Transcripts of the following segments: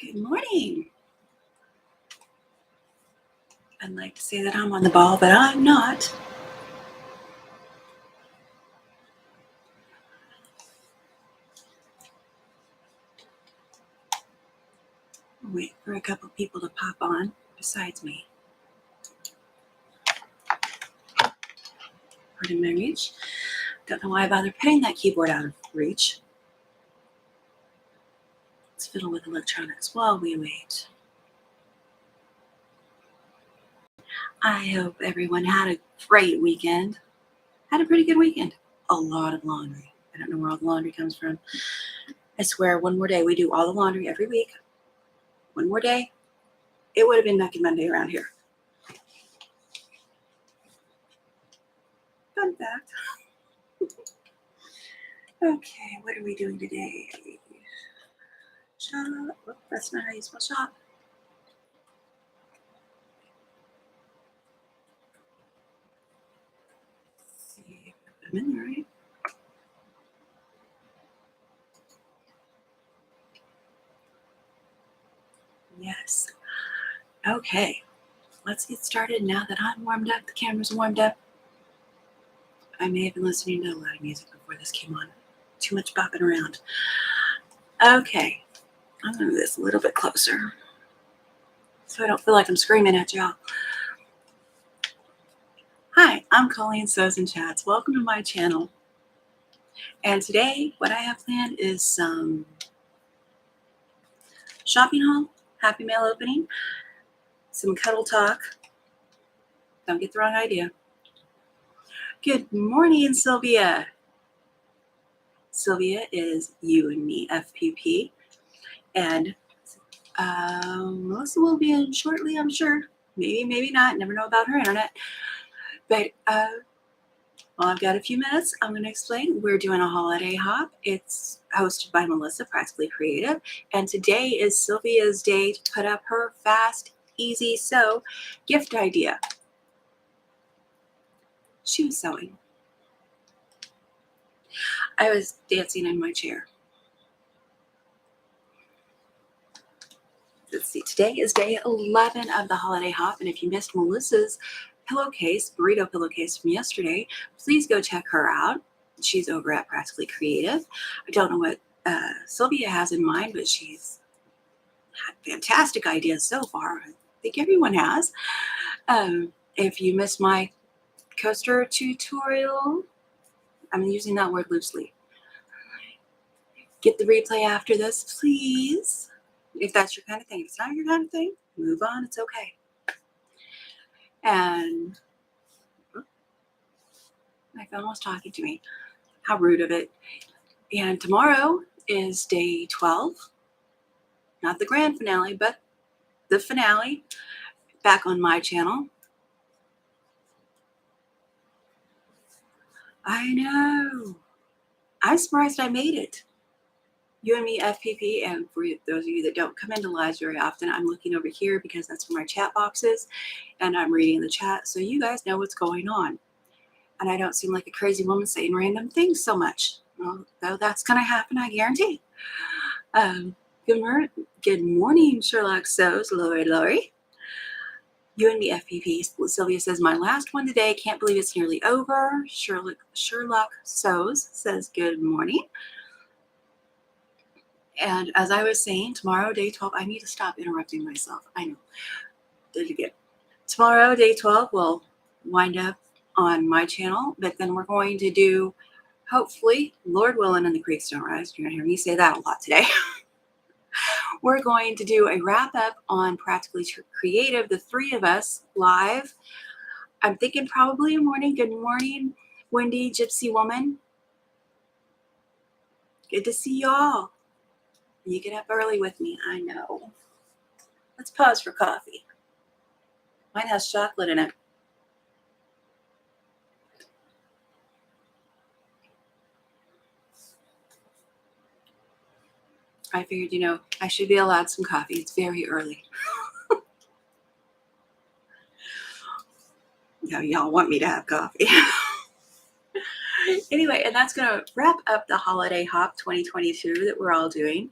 Good morning. I'd like to say that I'm on the ball, but I'm not. Wait for a couple people to pop on besides me. Pardon my reach. Don't know why I bothered putting that keyboard out of reach. Let's fiddle with electronics while we wait. I hope everyone had a great weekend. Had a pretty good weekend. A lot of laundry. I don't know where all the laundry comes from. I swear, one more day. We do all the laundry every week. One more day. It would have been Mucky Monday around here. Fun fact. Okay, what are we doing today? Shop. Oh, that's not how you spell shop. Let's see if I'm in there, right? Yes. Okay, let's get started now that I'm warmed up. The camera's warmed up. I may have been listening to a lot of music before this came on. Too much bopping around. Okay, I'm gonna move this a little bit closer so I don't feel like I'm screaming at y'all. Hi, I'm Colleen Sews and Chats. Welcome to my channel. And today, what I have planned is some shopping haul, happy mail opening, some cuddle talk. Don't get the wrong idea. Good morning, Sylvia. Sylvia is You and Me FPP, and Melissa will be in shortly, I'm sure. Maybe, maybe not. Never know about her internet. But while I've got a few minutes, I'm going to explain. We're doing a holiday hop. It's hosted by Melissa, Practically Creative, and today is Sylvia's day to put up her fast, easy sew gift idea. Shoe sewing. I was dancing in my chair. Let's see, today is day 11 of the holiday hop, and if you missed Melissa's pillowcase, burrito pillowcase from yesterday, please go check her out. She's over at Practically Creative. I don't know what Sylvia has in mind, but she's had fantastic ideas so far. I think everyone has. If you missed my coaster tutorial, I'm using that word loosely. Get the replay after this, please. If that's your kind of thing. If it's not your kind of thing, move on. It's okay. And my phone was talking to me. How rude of it. And tomorrow is day 12. Not the grand finale, but the finale. Back on my channel. I know. I'm surprised I made it. You and Me FPP, and for those of you that don't come into lives very often, I'm looking over here because that's where my chat box is, and I'm reading the chat so you guys know what's going on. And I don't seem like a crazy woman saying random things so much. Well, though that's going to happen, I guarantee. Good morning, Sherlock Sews, Lori. You and Me FPP. Sylvia says, my last one today. Can't believe it's nearly over. Sherlock Sews says, good morning. And as I was saying, tomorrow, day 12, I need to stop interrupting myself. I know. Did it again. Tomorrow, day 12, will wind up on my channel, but then we're going to do, hopefully, Lord willing and the creeks don't rise. You're going to hear me say that a lot today. We're going to do a wrap up on Practically Creative, the three of us live. I'm thinking probably a morning. Good morning, Wendy, Gypsy Woman. Good to see y'all. You get up early with me, I know. Let's pause for coffee. Mine has chocolate in it. I figured, I should be allowed some coffee. It's very early. No, y'all want me to have coffee. Anyway, and that's going to wrap up the Holiday Hop 2022 that we're all doing.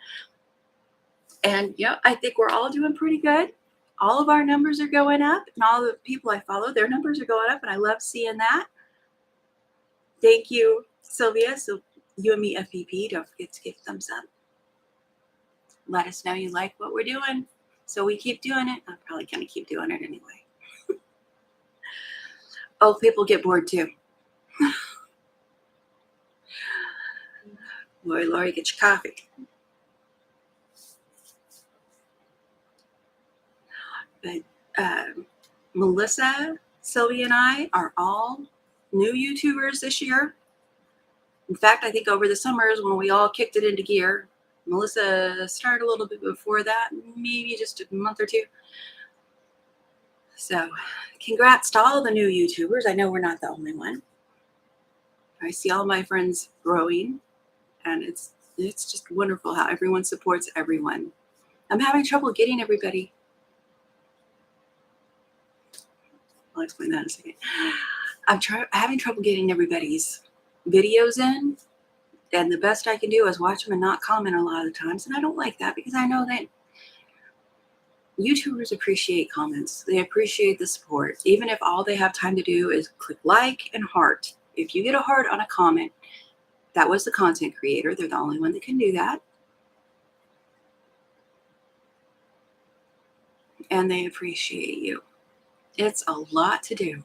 And yeah, I think we're all doing pretty good. All of our numbers are going up, and all the people I follow, their numbers are going up, and I love seeing that. Thank you, Sylvia. So you and me, FVP, don't forget to give thumbs up. Let us know you like what we're doing, so we keep doing it. I'm probably going to keep doing it anyway. Old people get bored too. Lori, get your coffee. But Melissa, Sylvia, and I are all new YouTubers this year. In fact, I think over the summers when we all kicked it into gear, Melissa started a little bit before that, maybe just a month or two. So congrats to all the new YouTubers. I know we're not the only one. I see all my friends growing, and it's just wonderful how everyone supports everyone. I'm having trouble getting everybody. I'll explain that in a second. I'm having trouble getting everybody's videos in, and the best I can do is watch them and not comment a lot of the times, and I don't like that because I know that YouTubers appreciate comments. They appreciate the support, even if all they have time to do is click like and heart. If you get a heart on a comment, that was the content creator. They're the only one that can do that. And they appreciate you. It's a lot to do.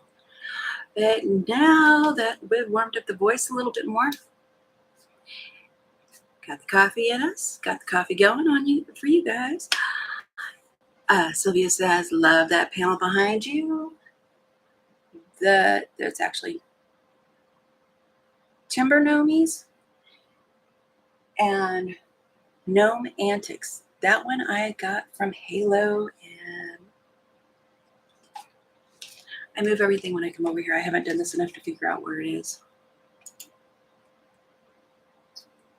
But now that we've warmed up the voice a little bit more, got the coffee in us, got the coffee going on you for you guys. Sylvia says, love that panel behind you. There's actually Timber Gnomies and Gnome Antics. That one I got from Halo, and I move everything when I come over here. I haven't done this enough to figure out where it is.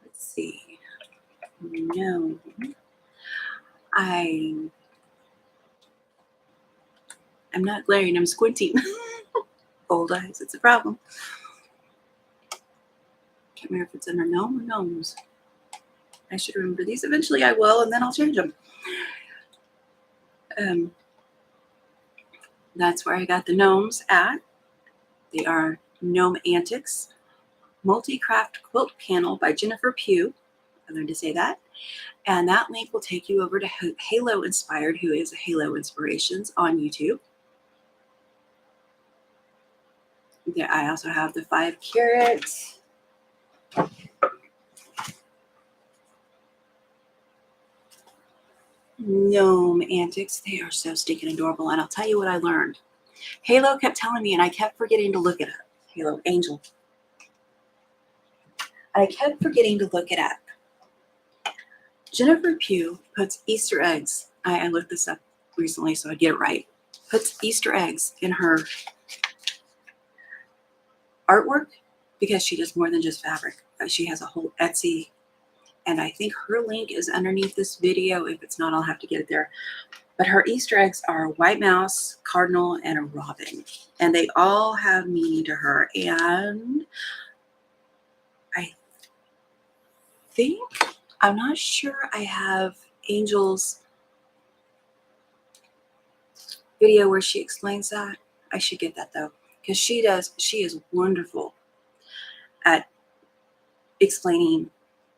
Let's see. No. I'm not glaring, I'm squinting. Old eyes, it's a problem. Can't remember if it's under gnome or gnomes. I should remember these. Eventually I will, and then I'll change them. That's where I got the gnomes at. They are Gnome Antics. Multi-Craft Quilt Panel by Jennifer Pugh. I learned to say that. And that link will take you over to Halo Inspired, who is Halo Inspirations on YouTube. There, I also have the 5 carat. Gnome Antics. They are so stinking adorable. And I'll tell you what I learned. Halo kept telling me, and I kept forgetting to look it up. Halo Angel. I kept forgetting to look it up. Jennifer Pugh puts Easter eggs. I looked this up recently so I'd get it right. Puts Easter eggs in her artwork because she does more than just fabric. She has a whole Etsy, and I think her link is underneath this video. If it's not, I'll have to get it there. But her Easter eggs are a white mouse, cardinal, and a robin. And they all have meaning to her. And I think, I'm not sure I have Angel's video where she explains that. I should get that though, because she is wonderful at explaining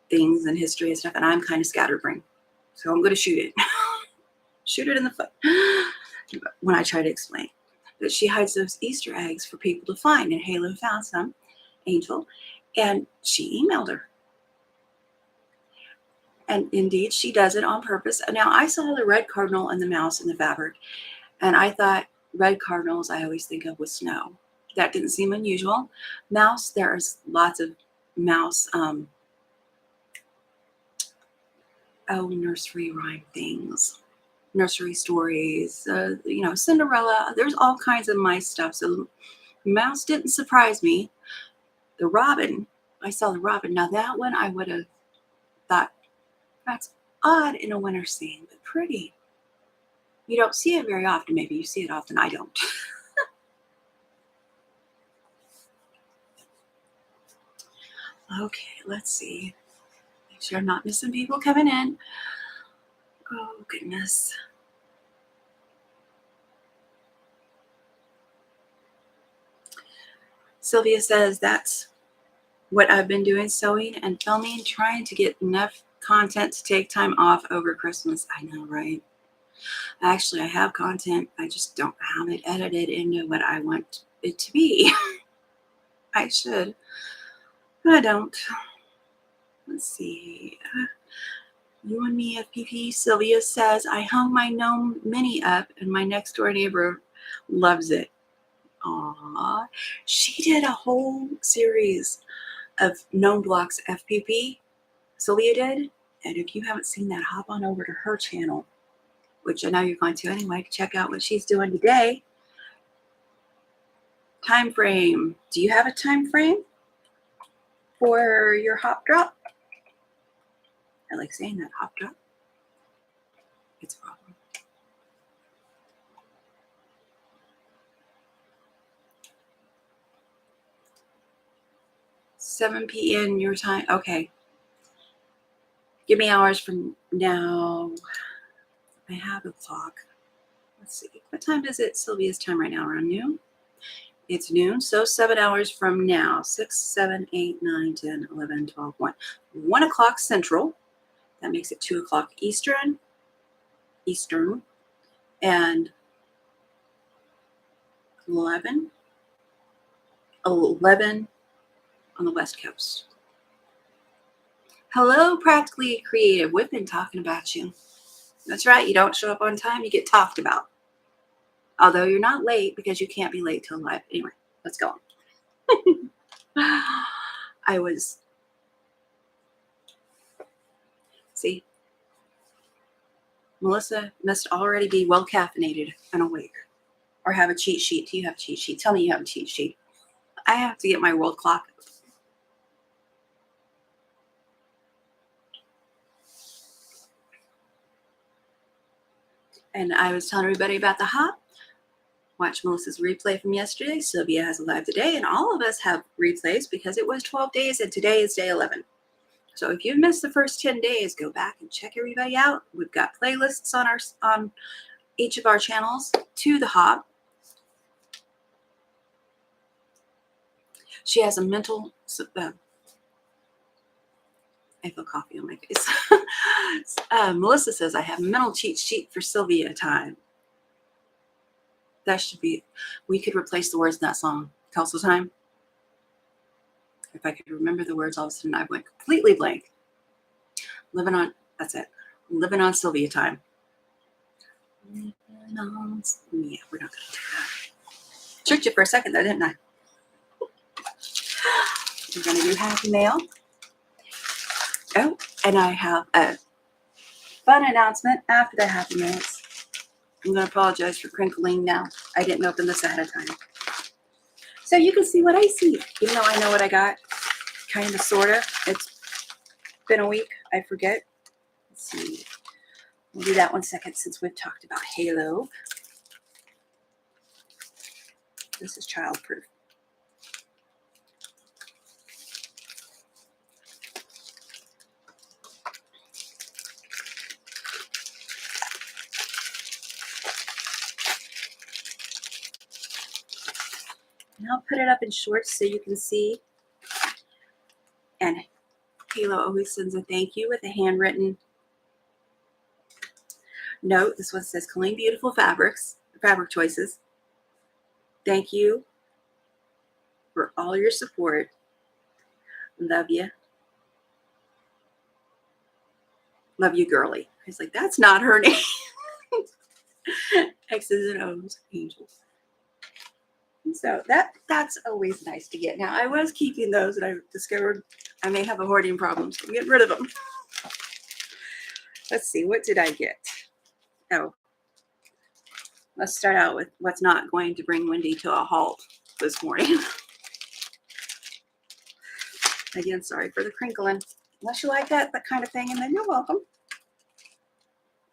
things and history and stuff, and I'm kind of scatterbrained. So I'm going to shoot it. Shoot it in the foot when I try to explain. But she hides those Easter eggs for people to find, and Halo found some, Angel, and she emailed her. And indeed, she does it on purpose. Now, I saw the red cardinal and the mouse in the fabric, and I thought red cardinals I always think of with snow. That didn't seem unusual. Mouse, there's lots of mouse, nursery rhyme things, nursery stories, Cinderella. There's all kinds of mice stuff. So mouse didn't surprise me. The robin, I saw the robin. Now that one I would have thought, that's odd in a winter scene, but pretty. You don't see it very often. Maybe you see it often. I don't. Okay, let's see. Make sure I'm not missing people coming in. Oh, goodness. Sylvia says that's what I've been doing, sewing and filming, trying to get enough content to take time off over Christmas. I know, right? Actually, I have content. I just don't have it edited into what I want it to be. I should, but I don't. Let's see. You and me, FPP. Sylvia says, I hung my gnome mini up and my next door neighbor loves it. Aww. She did a whole series of gnome blocks, FPP. Sylvia did. And if you haven't seen that, hop on over to her channel, which I know you're going to anyway, to check out what she's doing today. Time frame. Do you have a time frame for your hop drop? I like saying that, hop drop. It's a problem. 7 p.m. your time. Okay. Give me hours from now. I have a clock. Let's see. What time is it? Sylvia's time right now, around noon? It's noon, so 7 hours from now. 6, 7, 8, 9, 10, 11, 12, 1. 1 o'clock Central. That makes it 2 o'clock Eastern. And 11 on the West Coast. Hello, Practically Creative. We've been talking about you. That's right. You don't show up on time, you get talked about. Although you're not late because you can't be late till live. Anyway, let's go on. See, Melissa must already be well caffeinated and awake or have a cheat sheet. Do you have a cheat sheet? Tell me you have a cheat sheet. I have to get my world clock. And I was telling everybody about the hop. Watch Melissa's replay from yesterday. Sylvia has a live today, and all of us have replays because it was 12 days and today is day 11. So if you missed the first 10 days, go back and check everybody out. We've got playlists on each of our channels to the hop. She has a mental, I feel coffee on my face. Melissa says, I have a mental cheat sheet for Sylvia time. That should be, we could replace the words in that song. Kelso time. If I could remember the words, all of a sudden I went completely blank. Living on, that's it. Living on Sylvia time. Yeah, we're not going to do that. Tricked you for a second though, didn't I? We're going to do happy mail. Oh, and I have a fun announcement after the happy mails. I'm going to apologize for crinkling now. I didn't open this ahead of time. So you can see what I see, even though I know what I got. Kind of, sort of. It's been a week. I forget. Let's see. We'll do that 1 second since we've talked about Halo. This is childproof. And I'll put it up in shorts so you can see. And Halo always sends a thank you with a handwritten note. This one says, Colleen Beautiful Fabric Choices. Thank you for all your support. Love you. Love you, girly. I was like, that's not her name. X's and O's, angels. So that's always nice to get. Now, I was keeping those, and I discovered I may have a hoarding problem, so I'm getting rid of them. Let's see, what did I get? Oh, let's start out with what's not going to bring Wendy to a halt this morning. Again, sorry for the crinkling. Unless you like that kind of thing, and then you're welcome.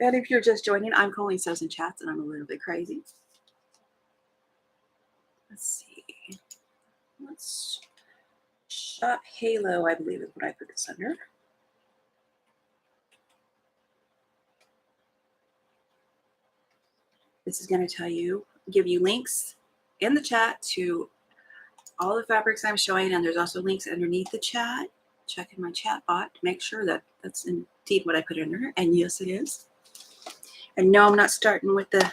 And if you're just joining, I'm Colleen Sews and Chats, and I'm a little bit crazy. Let's see. Let's shop Halo, I believe is what I put this under. This is going to give you links in the chat to all the fabrics I'm showing, and there's also links underneath the chat. Check in my chat bot to make sure that that's indeed what I put in there, and yes, it is. And no, I'm not starting with the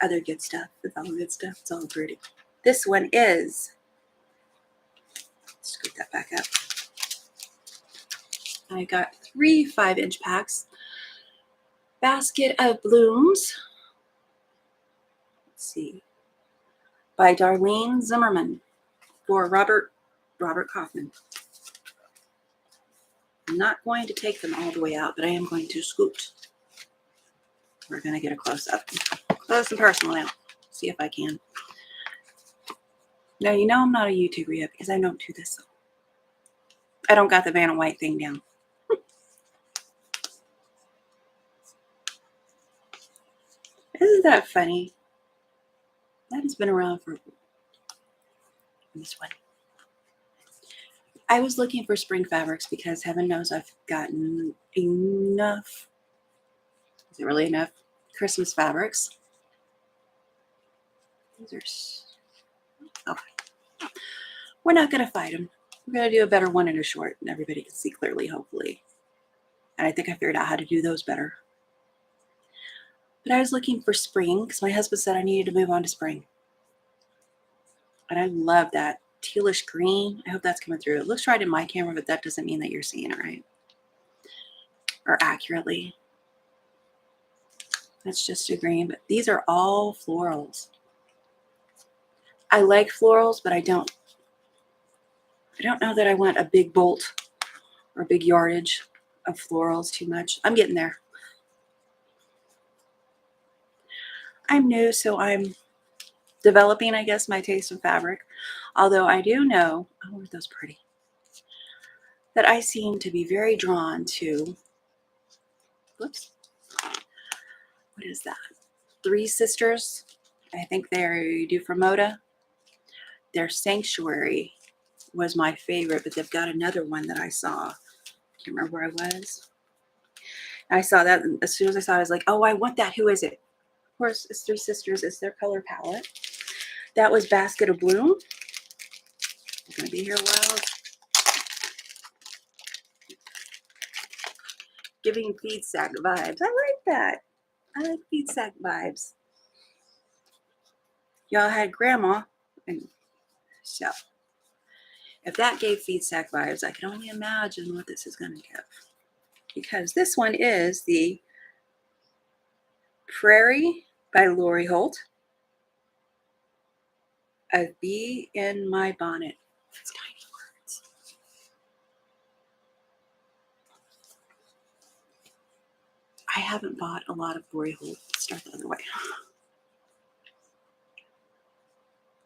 other good stuff. It's all good stuff. It's all pretty. This one is, scoot that back up. I got 3 5-inch packs. Basket of Blooms. Let's see. By Darlene Zimmerman for Robert Kaufman. I'm not going to take them all the way out, but I am going to scoot. We're going to get a close-up. Close and personal now. See if I can. Now, you know I'm not a YouTuber yet because I don't do this. I don't got the Vanna White thing down. Isn't that funny? That has been around for this one. I was looking for spring fabrics because heaven knows I've gotten enough. Is it really enough? Christmas fabrics. These are okay. We're not going to fight them. We're going to do a better one in a short, and everybody can see clearly, hopefully. And I think I figured out how to do those better. But I was looking for spring because my husband said I needed to move on to spring. And I love that tealish green. I hope that's coming through. It looks right in my camera, but that doesn't mean that you're seeing it right or accurately. That's just a green, but these are all florals. I like florals, but I don't know that I want a big bolt or a big yardage of florals too much. I'm getting there. I'm new, so I'm developing, I guess, my taste in fabric. Although I do know, oh, aren't those pretty? That I seem to be very drawn to, whoops, what is that? Three Sisters. I think they do from Moda. Their Sanctuary was my favorite, but they've got another one that I saw. Can't remember where I was. I saw that, and as soon as I saw it, I was like, oh, I want that. Who is it? Of course, it's Three Sisters. It's their color palette. That was Basket of Bloom. I'm going to be here a while. Giving feed sack vibes. I like that. I like feed sack vibes. Y'all had grandma, and so if that gave feed sack vibes, I can only imagine what this is going to give. Because this one is the Prairie by Lori Holt. A bee in my bonnet. That's tiny words. I haven't bought a lot of Lori Holt. Let's start the other way.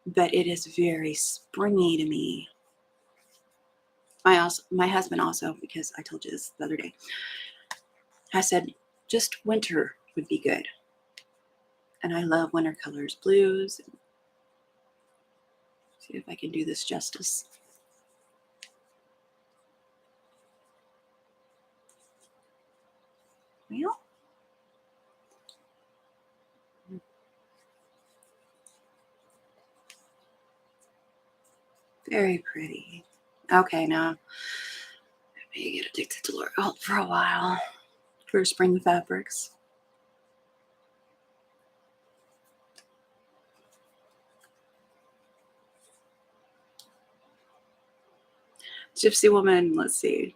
But it is very springy to me. My husband also, because I told you this the other day, I said just winter would be good. And I love winter colors, blues. See if I can do this justice. Well, very pretty. Okay, now I may get addicted to Lori Holt for a while for spring fabrics. Gypsy Woman, let's see.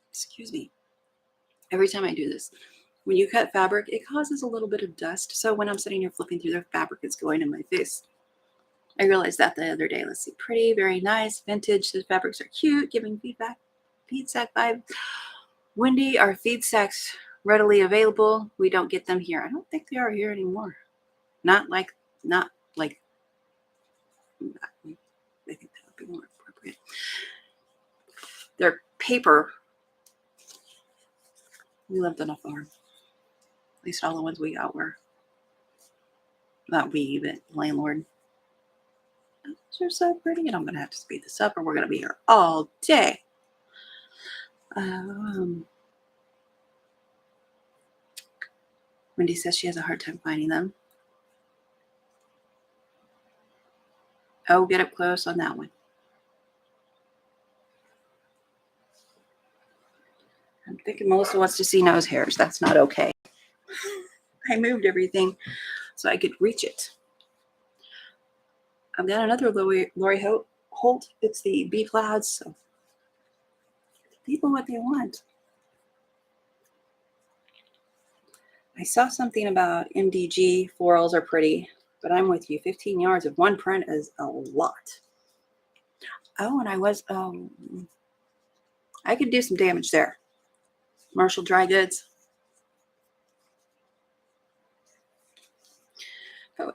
Excuse me. Every time I do this, when you cut fabric, it causes a little bit of dust. So when I'm sitting here flipping through the fabric, it's going in my face. I realized that the other day. Let's see. Pretty, very nice. Vintage. The fabrics are cute, giving feed sack vibe. Windy, are feed sacks readily available? We don't get them here. I don't think they are here anymore. Not like. I think that would be more appropriate. They're paper. We lived on a farm. At least all the ones we got were. Not we, but landlord. Those are so pretty. And I'm going to have to speed this up or we're going to be here all day. Wendy says she has a hard time finding them. Oh, get up close on that one. I'm thinking Melissa wants to see nose hairs. That's not okay. I moved everything so I could reach it. I've got another Lori Holt. It's the B plaids. So people what they want. I saw something about MDG florals are pretty, but I'm with you. 15 yards of one print is a lot. Oh, and I could do some damage there. Marshall Dry Goods.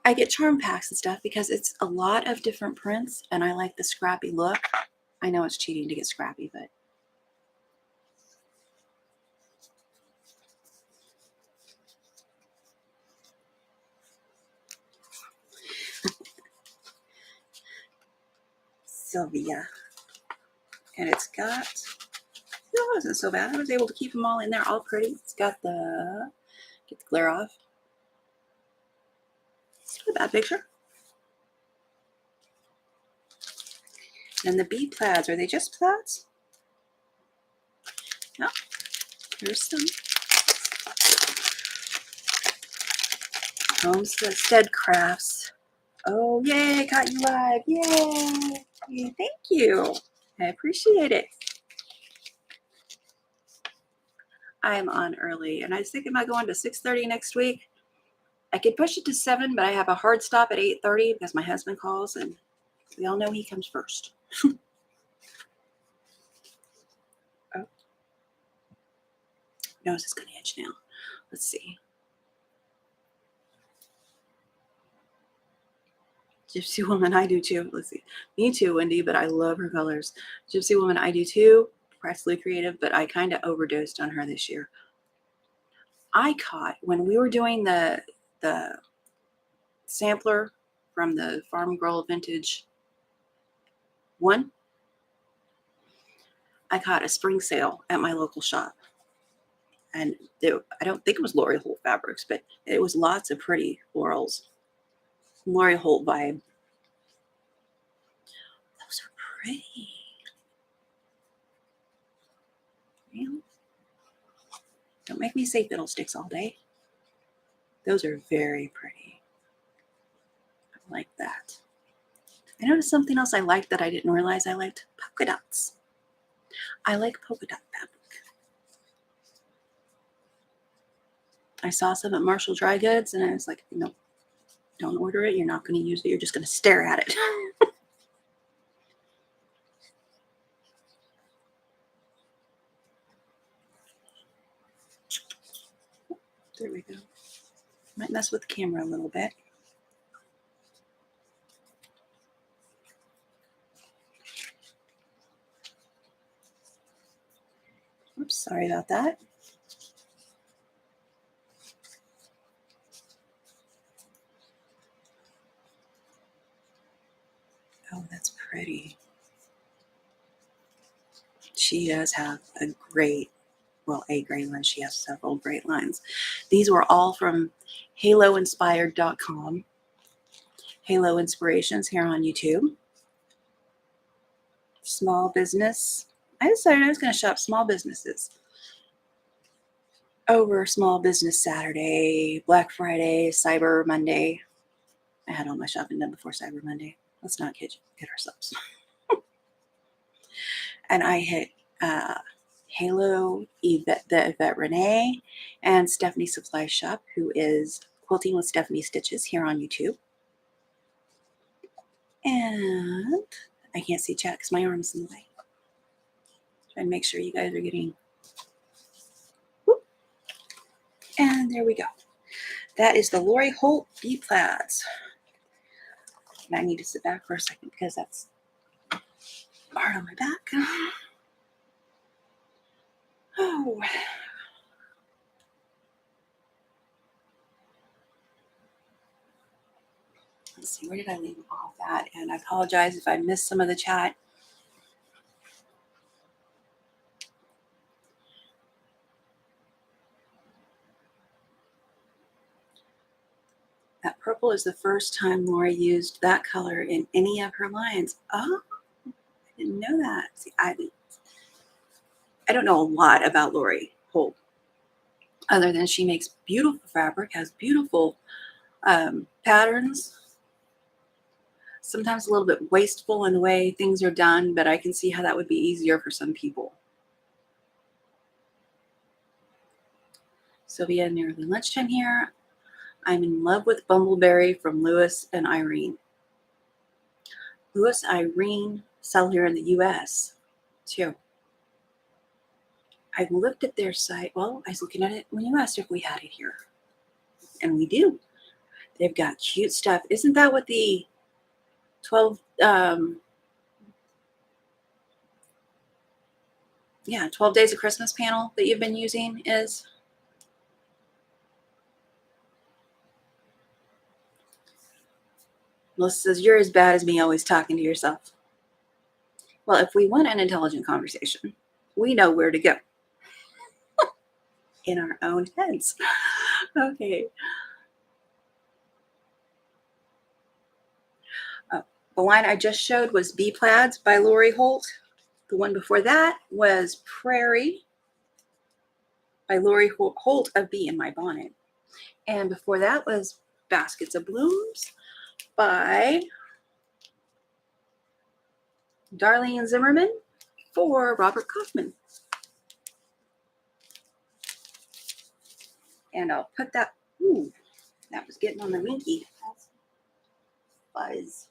I get charm packs and stuff because it's a lot of different prints and I like the scrappy look. I know it's cheating to get scrappy, but Sylvia. And it's got, no, it wasn't so bad. I was able to keep them all in there, all pretty. It's got the, get the glare off. It's not a bad picture. And the B plaids, are they just plaids? No, here's some. Homestead Crafts. Oh, yay, caught you live. Yay. Thank you. I appreciate it. I'm on early, and I was thinking about going to 6:30 next week. I could push it to 7, but I have a hard stop at 8:30 because my husband calls, and we all know he comes first. Oh. Nose is going to itch now. Let's see. Gypsy Woman, I do too. Let's see. Me too, Wendy, but I love her colors. Gypsy Woman, I do too. Practically Creative, but I kind of overdosed on her this year. I caught, when we were doing the sampler from the Farm Girl Vintage one, I caught a spring sale at my local shop. And I don't think it was Lori Holt fabrics, but it was lots of pretty florals. Lori Holt vibe. Those are pretty. Really? Don't make me say fiddlesticks all day. Those are very pretty. I like that. I noticed something else I liked that I didn't realize I liked. Polka dots. I like polka dot fabric. I saw some at Marshall Dry Goods and I was like, no, don't order it. You're not going to use it. You're just going to stare at it. There we go. Might mess with the camera a little bit. Oops, sorry about that. Oh, that's pretty. She does have a great line. She has several great lines. These were all from haloinspired.com. Halo Inspirations here on YouTube. Small business. I decided I was going to shop small businesses over Small Business Saturday, Black Friday, Cyber Monday. I had all my shopping done before Cyber Monday. Let's not kid ourselves. And I hit Halo, the Yvette Renee, and Stephanie Supply Shop, who is Quilting with Stephanie Stitches here on YouTube. And I can't see chat because my arm's in the way. Try and make sure you guys are getting. Whoop. And there we go. That is the Lori Holt B plaids. And I need to sit back for a second because that's hard on my back. Oh. Let's see, where did I leave off at? And I apologize if I missed some of the chat. purple is the first time Lori used that color in any of her lines. Oh, I didn't know that. See, I don't know a lot about Lori Holt, other than she makes beautiful fabric, has beautiful patterns. Sometimes a little bit wasteful in the way things are done, but I can see how that would be easier for some people. Sylvia, nearly lunchtime here. I'm in love with Bumbleberry from Lewis and Irene. Lewis and Irene sell here in the US too. I've looked at their site. Well, I was looking at it when you asked if we had it here. And we do. They've got cute stuff. Isn't that what the 12 Days of Christmas panel that you've been using is? Melissa says, you're as bad as me always talking to yourself. Well, if we want an intelligent conversation, we know where to go. In our own heads. Okay. The line I just showed was Bee Plaids by Lori Holt. The one before that was Prairie by Lori Holt of Bee in My Bonnet. And before that was Baskets of Blooms by Darlene Zimmerman for Robert Kaufman. And I'll put that, that was getting on the winky. Fuzz.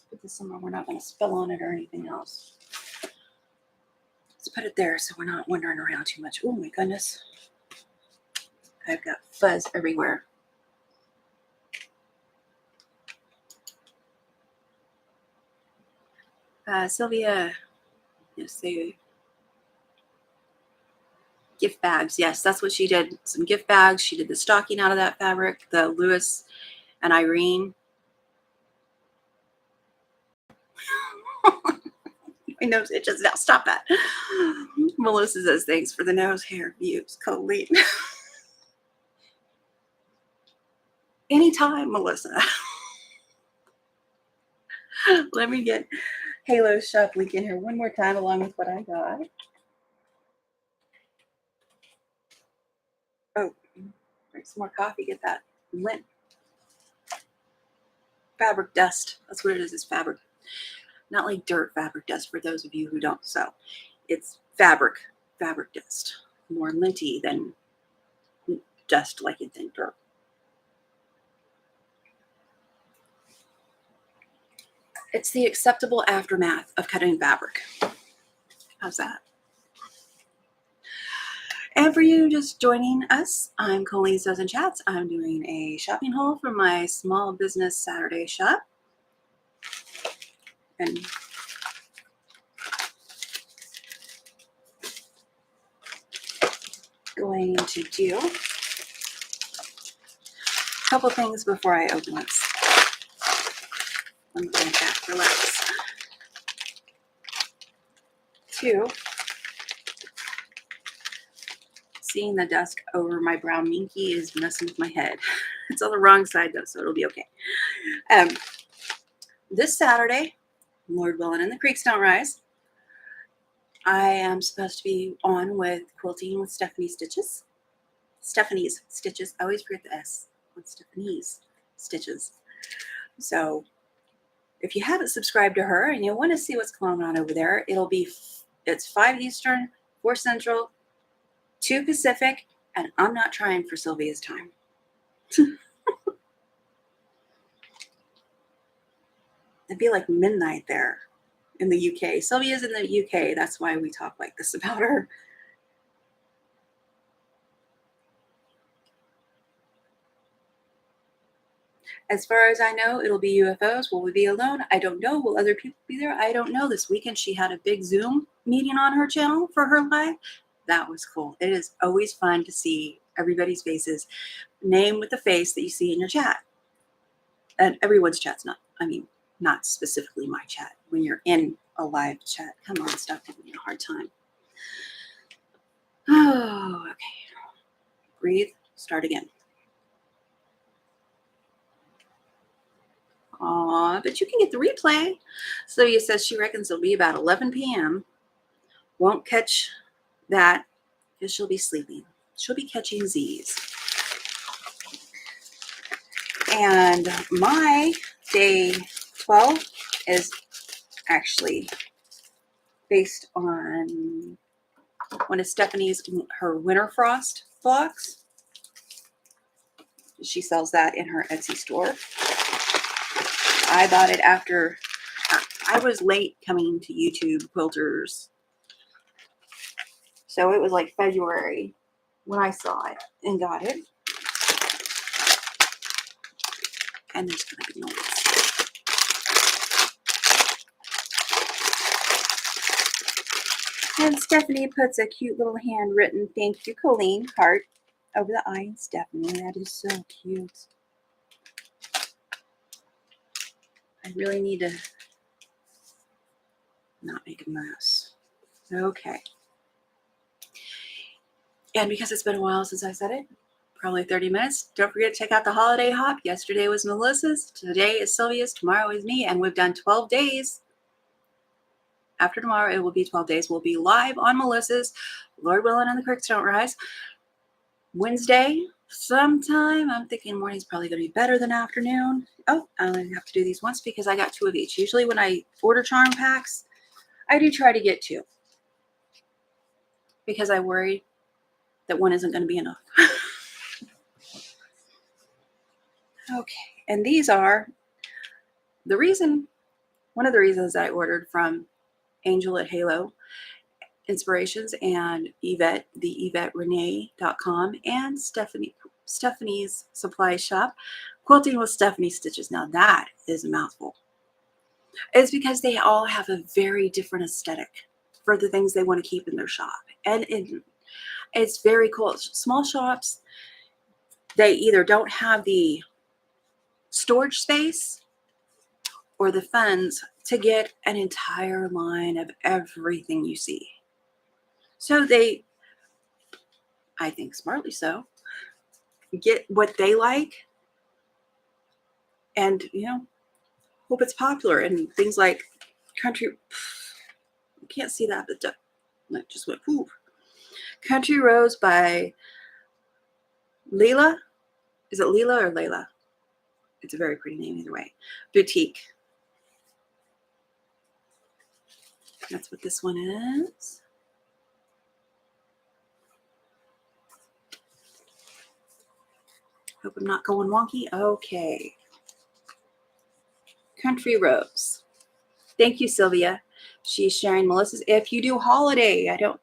Put this somewhere we're not going to spill on it or anything else. Let's put it there so we're not wandering around too much. Oh my goodness. I've got fuzz everywhere. Sylvia, yes, they gift bags. Yes, that's what she did. Some gift bags. She did the stocking out of that fabric, the Lewis and Irene. My nose itches now. Stop that. Melissa says, thanks for the nose hair views, Colleen. Anytime, Melissa. Let me get Halo Shop link in here one more time along with what I got. Oh, drink some more coffee. Get that lint. Fabric dust. That's what it is fabric. Not like dirt fabric dust for those of you who don't sew. It's fabric dust. More linty than dust like you'd think dirt. It's the acceptable aftermath of cutting fabric. How's that? And for you just joining us, I'm Colleen Sews and Chats. I'm doing a shopping haul for my small business Saturday shop. And going to do a couple things before I open this. I'm going back, relax. 2, seeing the dust over my brown minky is messing with my head. It's on the wrong side though, so it'll be okay. This Saturday, Lord willing and the creeks don't rise, I am supposed to be on with quilting with Stephanie's Stitches. Stephanie's Stitches. I always forget the S on Stephanie's Stitches. So if you haven't subscribed to her and you want to see what's going on over there, it's 5 Eastern, 4 Central, 2 Pacific, and I'm not trying for Sylvia's time. It'd be like midnight there in the UK. Sylvia's in the UK. That's why we talk like this about her. As far as I know, it'll be UFOs. Will we be alone? I don't know. Will other people be there? I don't know. This weekend, she had a big Zoom meeting on her channel for her live. That was cool. It is always fun to see everybody's faces. Name with the face that you see in your chat. And everyone's chat's not specifically my chat. When you're in a live chat, come on, stop giving me a hard time. Oh, okay. Breathe. Start again. Aw, but you can get the replay. Sylvia says she reckons it'll be about 11 p.m. Won't catch that because she'll be sleeping. She'll be catching Z's. And my day 12 is actually based on one of Stephanie's, her Winter Frost blocks. She sells that in her Etsy store. I bought it after I was late coming to YouTube quilters. So it was like February when I saw it and got it. And there's going to be noise. And Stephanie puts a cute little handwritten thank you, Colleen heart over the eye. Stephanie, that is so cute. I really need to not make a mess. Okay. And because it's been a while since I said it, probably 30 minutes, don't forget to check out the holiday hop. Yesterday was Melissa's, today is Sylvia's, tomorrow is me, and we've done 12 days. After tomorrow, it will be 12 days. We'll be live on Melissa's, Lord willing, and the creeks don't rise. Wednesday, sometime. I'm thinking morning's probably going to be better than afternoon. Oh, I only have to do these once because I got 2 of each. Usually when I order charm packs, I do try to get 2 because I worry that one isn't going to be enough. Okay, and these are one of the reasons that I ordered from Angel at Halo Inspirations and Yvette, the YvetteRenee.com, and Stephanie's Supply Shop, Quilting with Stephanie Stitches. Now that is a mouthful. It's because they all have a very different aesthetic for the things they want to keep in their shop. And it's very cool. Small shops, they either don't have the storage space or the funds to get an entire line of everything you see. So they, I think smartly so, get what they like and, hope it's popular. And things like Country, you can't see that, but that just went poof. Country Rose by Leela. Is it Leela or Layla? It's a very pretty name either way. Boutique. That's what this one is. Hope I'm not going wonky. Okay. Country Rose. Thank you, Sylvia. She's sharing Melissa's. If you do holiday, I don't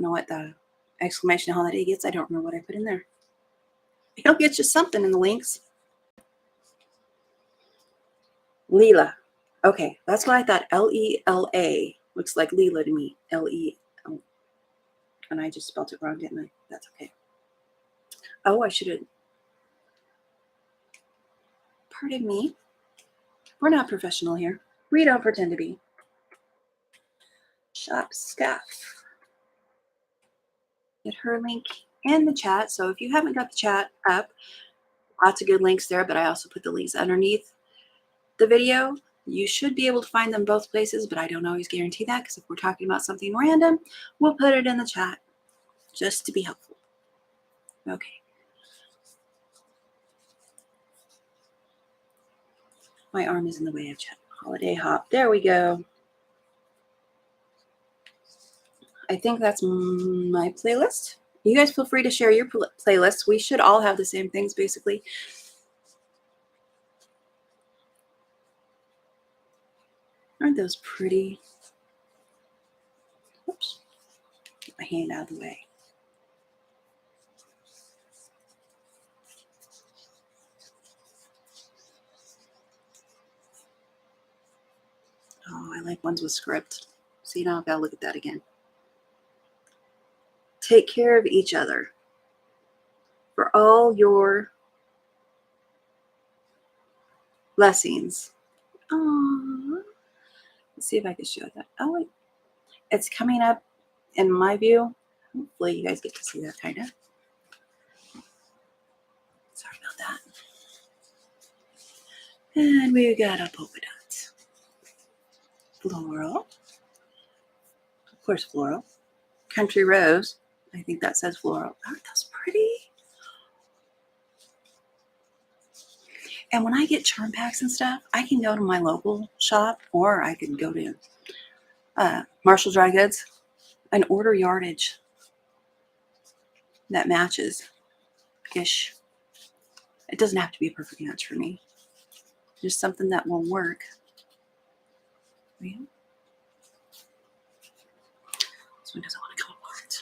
know what the exclamation holiday gets. I don't remember what I put in there. It'll get you something in the links. Leela. Okay, that's what I thought. L-E-L-A. Looks like Leela to me. L-E-L. And I just spelled it wrong, didn't I? That's okay. Oh, I should have. Pardon me. We're not professional here. We don't pretend to be. Shop Scuff. Get her link in the chat. So if you haven't got the chat up, lots of good links there, but I also put the links underneath the video. You should be able to find them both places, but I don't always guarantee that because if we're talking about something random, we'll put it in the chat just to be helpful. Okay. My arm is in the way of chat. Holiday hop. There we go. I think that's my playlist. You guys feel free to share your playlists. We should all have the same things, basically. Aren't those pretty? Oops. Get my hand out of the way. Oh, I like ones with script. See, now I've got to look at that again. Take care of each other. For all your blessings. Aww. Let's see if I can show that. Oh, it's coming up in my view. Hopefully you guys get to see that kind of. Sorry about that. And we got a polka dot. Floral. Of course, floral. Country rose. I think that says floral. Aren't those pretty? And when I get charm packs and stuff, I can go to my local shop, or I can go to Marshall Dry Goods and order yardage that matches-ish. It doesn't have to be a perfect match for me. Just something that will work. Yeah. This one doesn't want to come apart.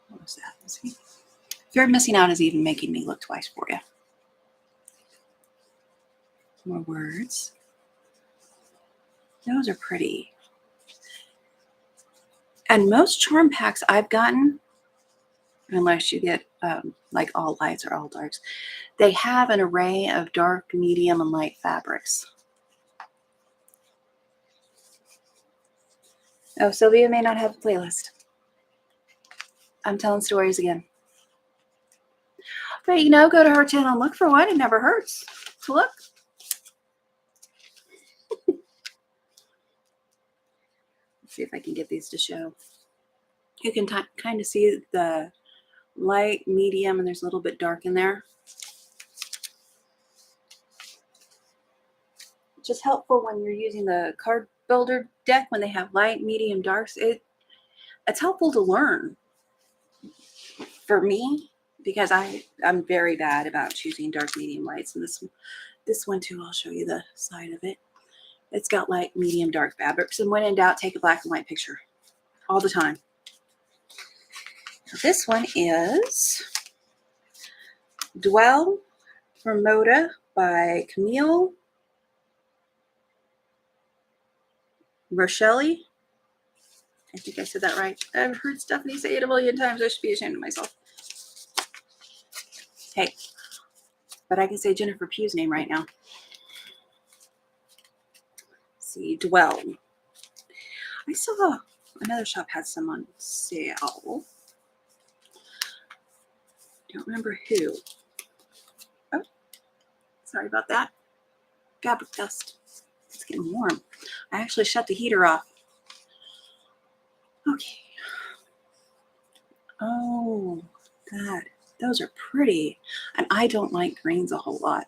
What was that? Let's see. Fear of missing out is even making me look twice for you. More words. Those are pretty. And most charm packs I've gotten, unless you get like all lights or all darks, they have an array of dark, medium, and light fabrics. Oh, Sylvia may not have a playlist. I'm telling stories again. But, you know, go to her channel and look for one. It never hurts to look. Let's see if I can get these to show. You can kind of see the light, medium, and there's a little bit dark in there. Just helpful when you're using the card builder deck when they have light, medium, darks. It's helpful to learn for me, because I'm very bad about choosing dark, medium, lights. And this one too, I'll show you the side of it. It's got light, medium, dark fabrics. And when in doubt, take a black and white picture all the time. This one is Dwell from Moda by Camille Rochelle. I think I said that right. I've heard Stephanie say it a million times. I should be ashamed of myself. Hey, but I can say Jennifer Pugh's name right now. Let's see, Dwell. I saw another shop had some on sale. Don't remember who. Oh, sorry about that. Fabric dust. It's getting warm. I actually shut the heater off. Okay. Oh, God. Those are pretty. And I don't like greens a whole lot.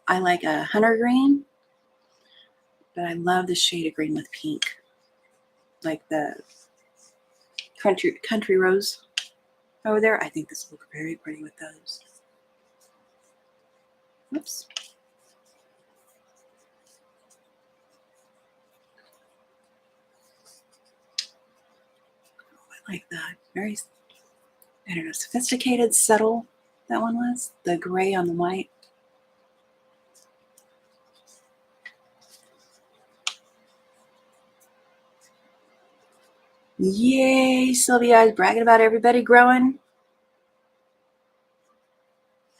I like a hunter green, but I love the shade of green with pink. Like the country rose over there. I think this will look very pretty with those. Oops. I like that. Very, I don't know, sophisticated, subtle. That one was the gray on the white. Yay, Sylvia is bragging about everybody growing.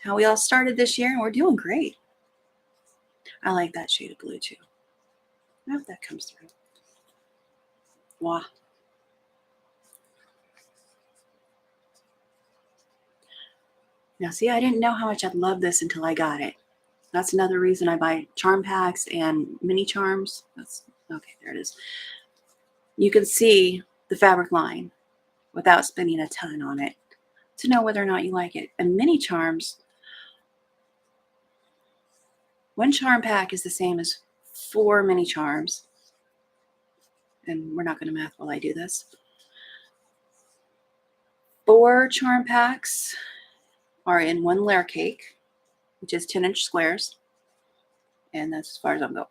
How we all started this year, and we're doing great. I like that shade of blue too. I hope that comes through. Wow. Now, see, I didn't know how much I'd love this until I got it. That's another reason I buy charm packs and mini charms. That's okay, there it is. You can see the fabric line without spending a ton on it to know whether or not you like it. And mini charms, one charm pack is the same as 4 mini charms. And we're not going to math while I do this. 4 charm packs are in 1 layer cake, which is 10-inch squares. And that's as far as I'm going.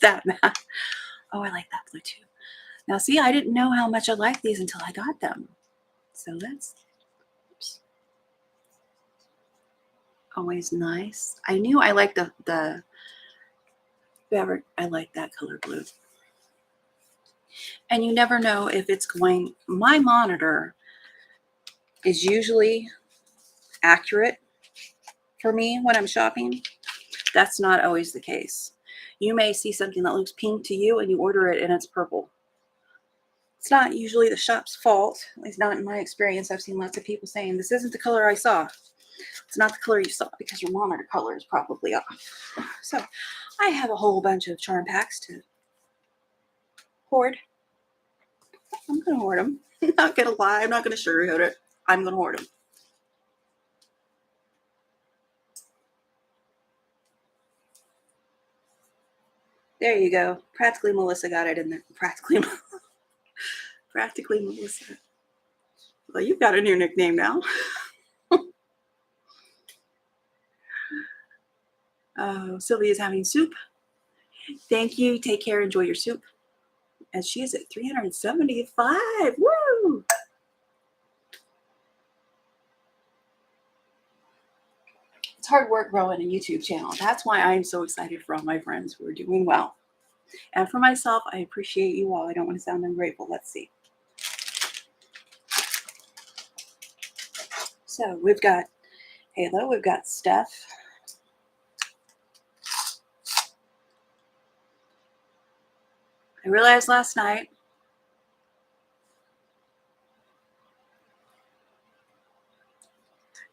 That math. Oh, I like that blue too. Now, see, I didn't know how much I liked these until I got them. So that's always nice. I knew I liked the fabric. I like that color blue. And you never know if it's going. My monitor is usually accurate for me when I'm shopping. That's not always the case. You may see something that looks pink to you and you order it and it's purple. It's not usually the shop's fault, at least not in my experience. I've seen lots of people saying, this isn't the color I saw. It's not the color you saw because your monitor color is probably off. So I have a whole bunch of charm packs to hoard. I'm going to hoard them. I'm not going to lie. I'm not going to sugarcoat it. I'm going to hoard them. There you go. Practically Melissa got it in there. Practically Melissa. Well, you've got a new nickname now. Sylvia's having soup. Thank you. Take care. Enjoy your soup. And she is at 375. Woo! It's hard work growing a YouTube channel. That's why I'm so excited for all my friends who are doing well. And for myself, I appreciate you all. I don't want to sound ungrateful. Let's see. So we've got Halo. We've got Steph. I realized last night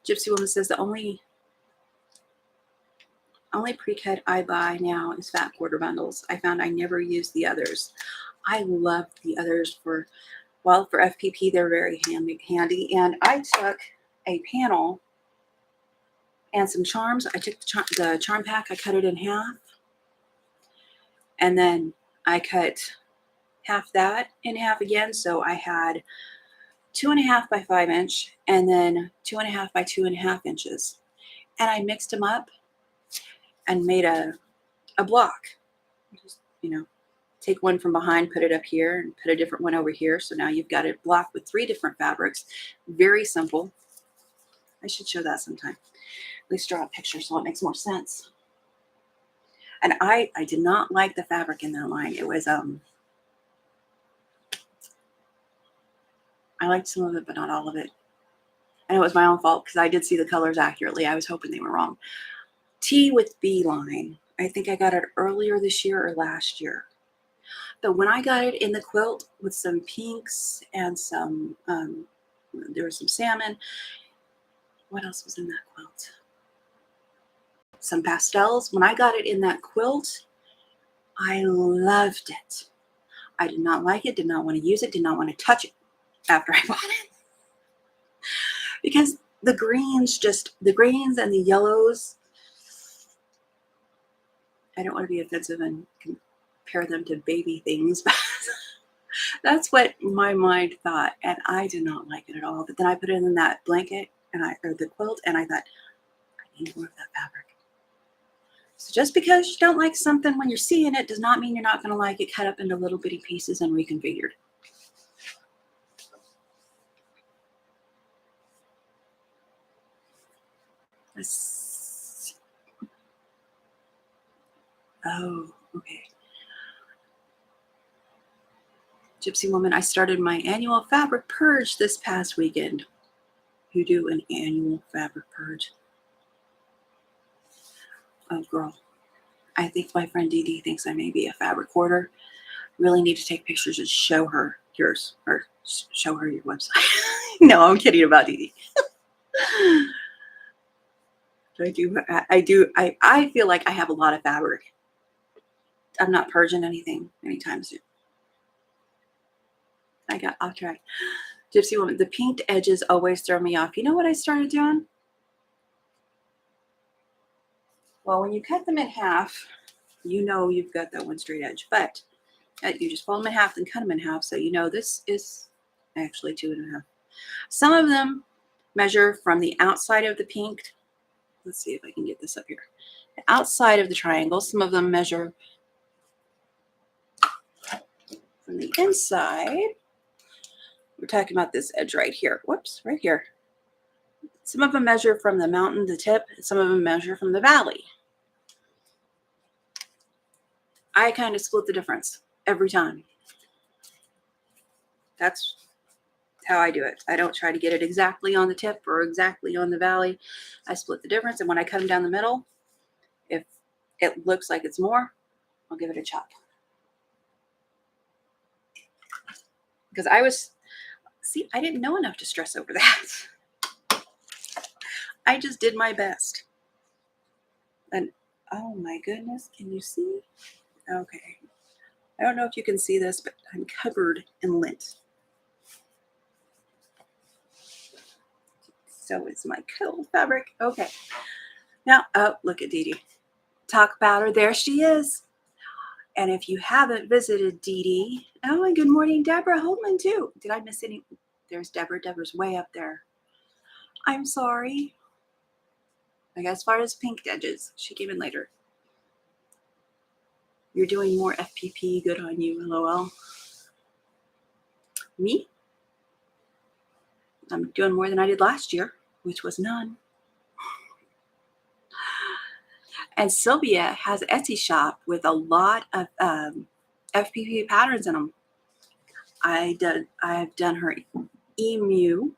Gypsy Woman says the only pre-cut I buy now is fat quarter bundles. I found I never use the others. I love the others for FPP. They're very handy. And I took a panel and some charms. I took the charm pack. I cut it in half. And then I cut half that in half again. So I had 2.5 by 5 inch and then 2.5 by 2.5 inches. And I mixed them up and made a block. Just, take one from behind, put it up here, and put a different one over here. So now you've got a block with 3 different fabrics. Very simple. I should show that sometime. At least draw a picture so it makes more sense. And I did not like the fabric in that line. It was, I liked some of it, but not all of it. And it was my own fault because I did see the colors accurately. I was hoping they were wrong. T with B line. I think I got it earlier this year or last year. But when I got it in the quilt with some pinks and some, there was some salmon. What else was in that quilt? Some pastels. When I got it in that quilt, I loved it. I did not like it, did not want to use it, did not want to touch it after I bought it. Because the greens and the yellows, I don't want to be offensive and compare them to baby things, but that's what my mind thought, and I did not like it at all. But then I put it in that blanket or the quilt, and I thought, I need more of that fabric. So just because you don't like something when you're seeing it does not mean you're not going to like it cut up into little bitty pieces and reconfigured. Oh, okay. Gypsy Woman, I started my annual fabric purge this past weekend. You do an annual fabric purge? Oh, girl. I think my friend Dee Dee thinks I may be a fabric hoarder. Really need to take pictures and show her yours, or show her your website. No, I'm kidding about Dee Dee. I feel like I have a lot of fabric. I'm not purging anything anytime soon. I got off track. Gypsy Woman, the pinked edges always throw me off. You know what I started doing? Well, when you cut them in half, you know you've got that one straight edge, but you just fold them in half and cut them in half. So you know this is actually 2.5. Some of them measure from the outside of the pink. Let's see if I can get this up here. The outside of the triangle. Some of them measure from the inside. We're talking about this edge right here. Whoops, right here. Some of them measure from the mountain, the tip. Some of them measure from the valley. I kind of split the difference every time. That's how I do it. I don't try to get it exactly on the tip or exactly on the valley. I split the difference, and when I cut them down the middle, if it looks like it's more, I'll give it a chop. because I didn't know enough to stress over that. I just did my best. And oh my goodness, can you see? Okay. I don't know if you can see this, but I'm covered in lint. So is my cold fabric. Okay. Now, oh, look at Dee Dee. Talk about her. There she is. And if you haven't visited Dee Dee, oh, and good morning, Deborah Holtman, too. Did I miss any? There's Deborah. Deborah's way up there. I'm sorry. Like, as far as pink edges, she came in later. You're doing more FPP. Good on you, LOL. Me? I'm doing more than I did last year, which was none. And Sylvia has an Etsy shop with a lot of FPP patterns in them. I've done her emu,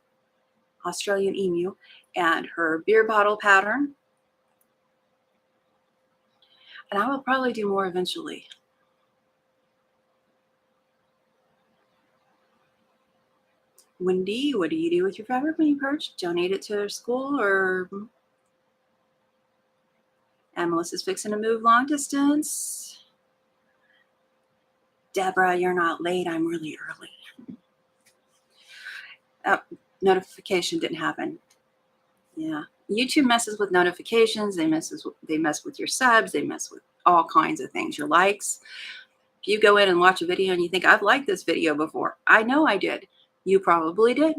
Australian emu, and her beer bottle pattern. And I will probably do more eventually. Wendy, what do you do with your fabric when you purge? Donate it to school or... And Melissa's fixing to move long distance. Deborah, you're not late. I'm really early. Oh, notification didn't happen. Yeah. YouTube messes with notifications. They mess with your subs. They mess with all kinds of things. Your likes. If you go in and watch a video and you think, I've liked this video before. I know I did. You probably did.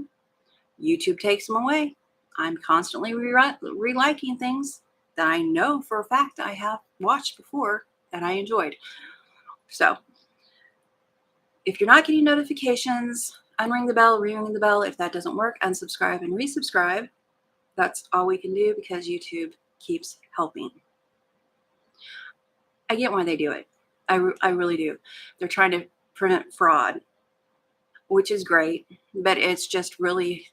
YouTube takes them away. I'm constantly reliking things that I know for a fact I have watched before that I enjoyed. So if you're not getting notifications, unring the bell, ring the bell. If that doesn't work, unsubscribe and resubscribe. That's all we can do because YouTube keeps helping. I get why they do it. I really do. They're trying to prevent fraud, which is great, but it's just really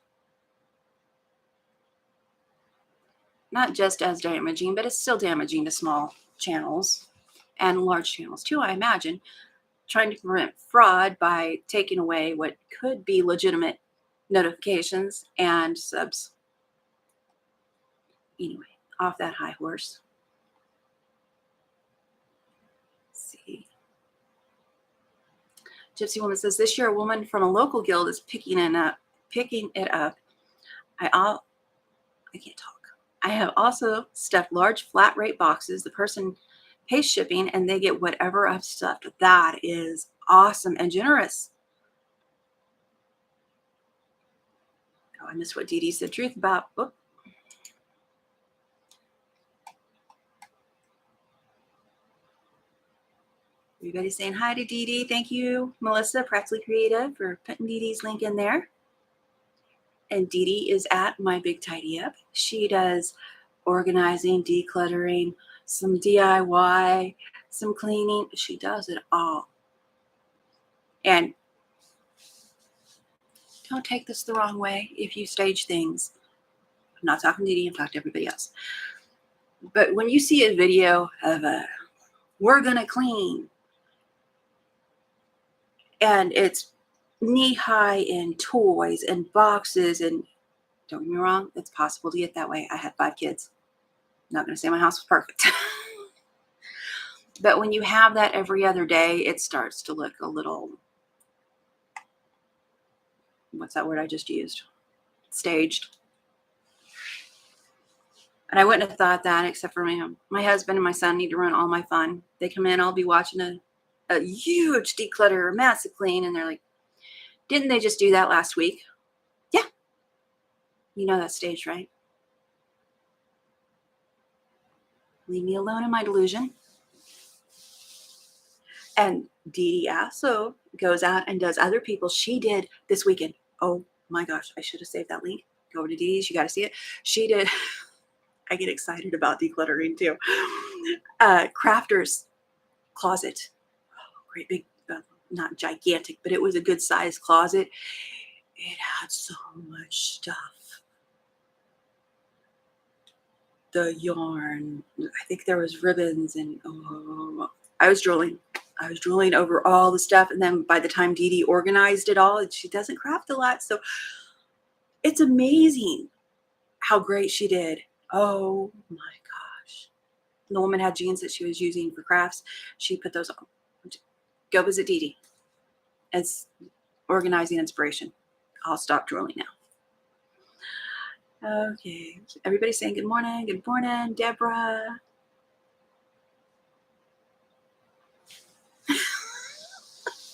not just as damaging, but it's still damaging to small channels and large channels too, I imagine, trying to prevent fraud by taking away what could be legitimate notifications and subs. Anyway, off that high horse. Let's see. Gypsy Woman says, this year a woman from a local guild is picking it up. I can't talk. I have also stuffed large flat rate boxes. The person pays shipping and they get whatever I've stuffed. That is awesome and generous. Oh, I missed what Dee Dee said. Truth about. Oh. Everybody saying hi to Dee Dee. Thank you, Melissa, Practically Creative, for putting Dee Dee's link in there. And Dee Dee is at My Big Tidy Up. She does organizing, decluttering, some DIY, some cleaning. She does it all. And don't take this the wrong way if you stage things. I'm not talking to Dee Dee, I'm talking to everybody else. But when you see a video of we're going to clean, and it's knee-high in toys and boxes, and don't get me wrong, it's possible to get that way. I had 5 kids. I'm not going to say my house was perfect. But when you have that every other day, it starts to look a little, what's that word I just used? Staged. And I wouldn't have thought that, except for my husband and my son need to run all my fun. They come in, I'll be watching a huge declutter, a massive clean, and they're like, didn't they just do that last week? Yeah. You know that's staged, right? Leave me alone in my delusion. And Dee Dee also goes out and does other people. She did this weekend. Oh my gosh, I should have saved that link. Go over to Dee Dee's. You got to see it. She did. I get excited about decluttering too. Crafter's closet. Oh, great big, not gigantic, but it was a good sized closet. It had so much stuff. The yarn. I think there was ribbons and I was drooling. I was drooling over all the stuff. And then by the time Dee Dee organized it all, and she doesn't craft a lot. So it's amazing how great she did. Oh my gosh. The woman had jeans that she was using for crafts. She put those on. Go visit Dee Dee. It's organizing inspiration. I'll stop drooling now. Okay. Everybody's saying good morning. Good morning, Deborah.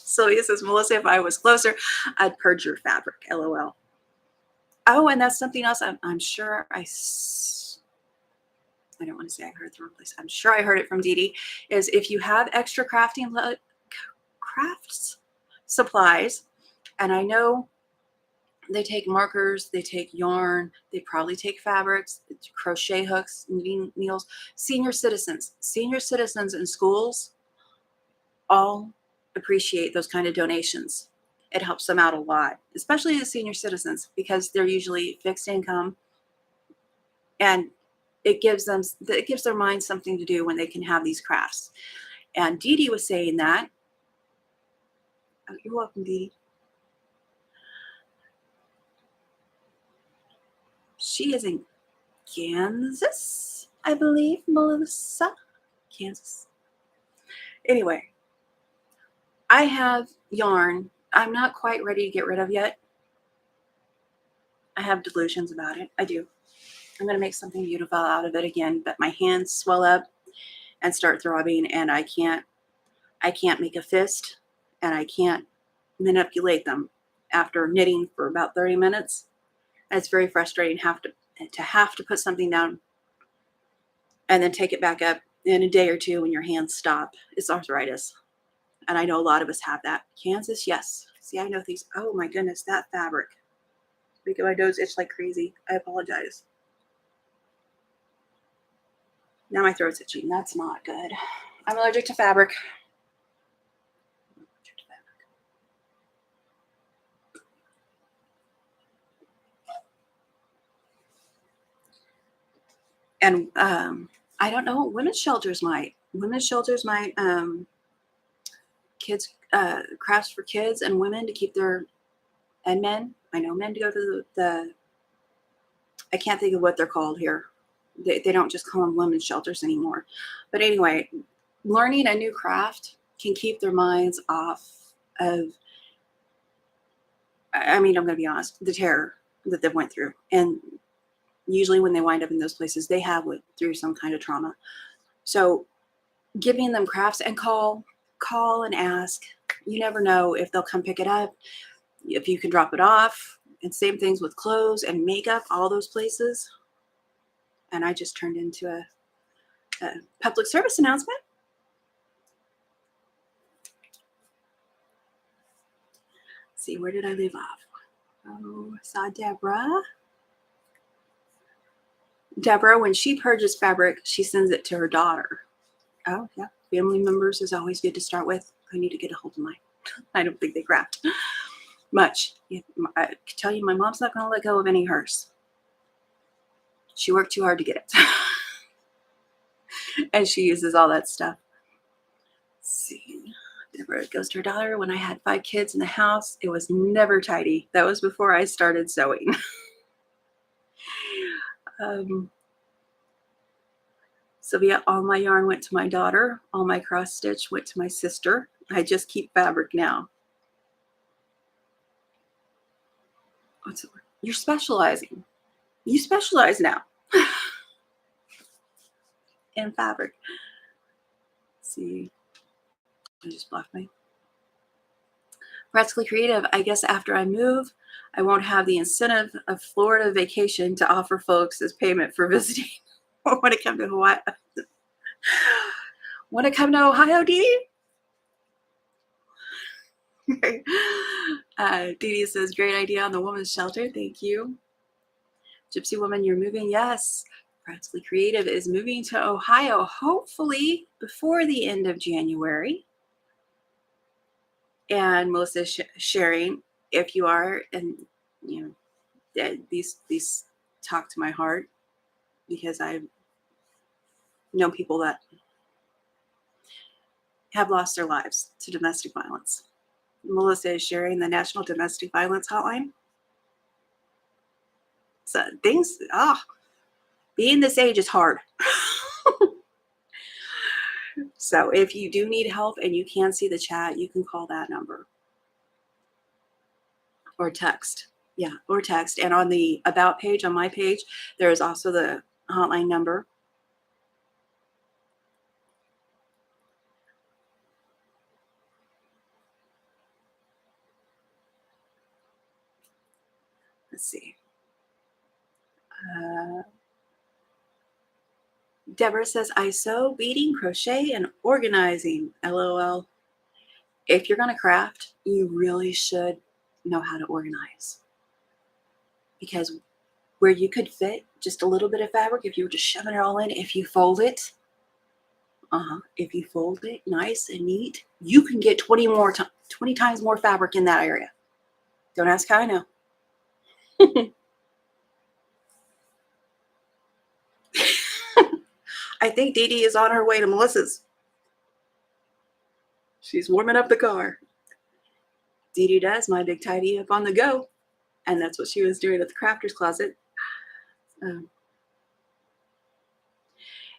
Sylvia says, Melissa, if I was closer, I'd purge your fabric. LOL. Oh, and that's something else. I'm sure I don't want to say I heard it the wrong place. I'm sure I heard it from Dee Dee. Is if you have extra crafts supplies, and I know they take markers, they take yarn, they probably take fabrics, crochet hooks, knitting needles. Senior citizens in schools all appreciate those kind of donations. It helps them out a lot, especially the senior citizens, because they're usually fixed income, and it gives their mind something to do when they can have these crafts. And Dee Dee was saying that. Oh, you're welcome, Dee Dee. She is in Kansas, I believe, Melissa. Kansas. Anyway, I have yarn I'm not quite ready to get rid of yet. I have delusions about it. I do. I'm going to make something beautiful out of it again, but my hands swell up and start throbbing, and I can't make a fist, and I can't manipulate them after knitting for about 30 minutes. And it's very frustrating have to put something down and then take it back up in a day or two when your hands stop. It's arthritis. And I know a lot of us have that. Kansas, yes. See, I know things. Oh my goodness, that fabric. Making my nose itch like crazy. I apologize. Now my throat's itching. That's not good. I'm allergic to fabric. And I don't know. Women's shelters might. Kids crafts for kids and women to keep their, and men. I know men to go to the I can't think of what they're called here. They don't just call them women's shelters anymore. But anyway, learning a new craft can keep their minds off of, I mean, I'm going to be honest, the terror that they went through. And usually when they wind up in those places, they have went through some kind of trauma. So giving them crafts, and call and ask. You never know if they'll come pick it up, if you can drop it off. And same things with clothes and makeup, all those places. And I just turned into a public service announcement. Let's see, where did I leave off? Oh, I saw Deborah. Deborah, when she purges fabric, she sends it to her daughter. Oh, yeah. Family members is always good to start with. I need to get a hold of mine. I don't think they craft much. I can tell you, my mom's not going to let go of any of hers. She worked too hard to get it. And she uses all that stuff. Let's see. Deborah goes to her daughter. When I had 5 kids in the house, it was never tidy. That was before I started sewing. Sylvia, all my yarn went to my daughter. All my cross stitch went to my sister. I just keep fabric now. What's the word? You're specializing. You specialize now in fabric. Let's see. I just blocked my. Practically Creative. I guess after I move, I won't have the incentive of Florida vacation to offer folks as payment for visiting. Or when I come to Hawaii. Want to come to Ohio, Dee Dee? Dee Dee says, great idea on the woman's shelter. Thank you. Gypsy Woman, you're moving. Yes. Practically Creative is moving to Ohio, hopefully before the end of January. And Melissa sharing, if you are, and you know, these talk to my heart, because I've known people that have lost their lives to domestic violence. Melissa is sharing the National Domestic Violence Hotline. So things, being this age is hard. So if you do need help and you can't see the chat, you can call that number or text. Yeah, or text. And on the About page, on my page, there is also the hotline number. Let's see. Deborah says, I sew, beading, crochet, and organizing. LOL. If you're going to craft, you really should know how to organize. Because where you could fit just a little bit of fabric, if you were just shoving it all in, if you fold it, nice and neat, you can get 20 times more fabric in that area. Don't ask how I know. I think Dee Dee is on her way to Melissa's. She's warming up the car. Dee Dee does my big tidy up on the go. And that's what she was doing at the crafter's closet.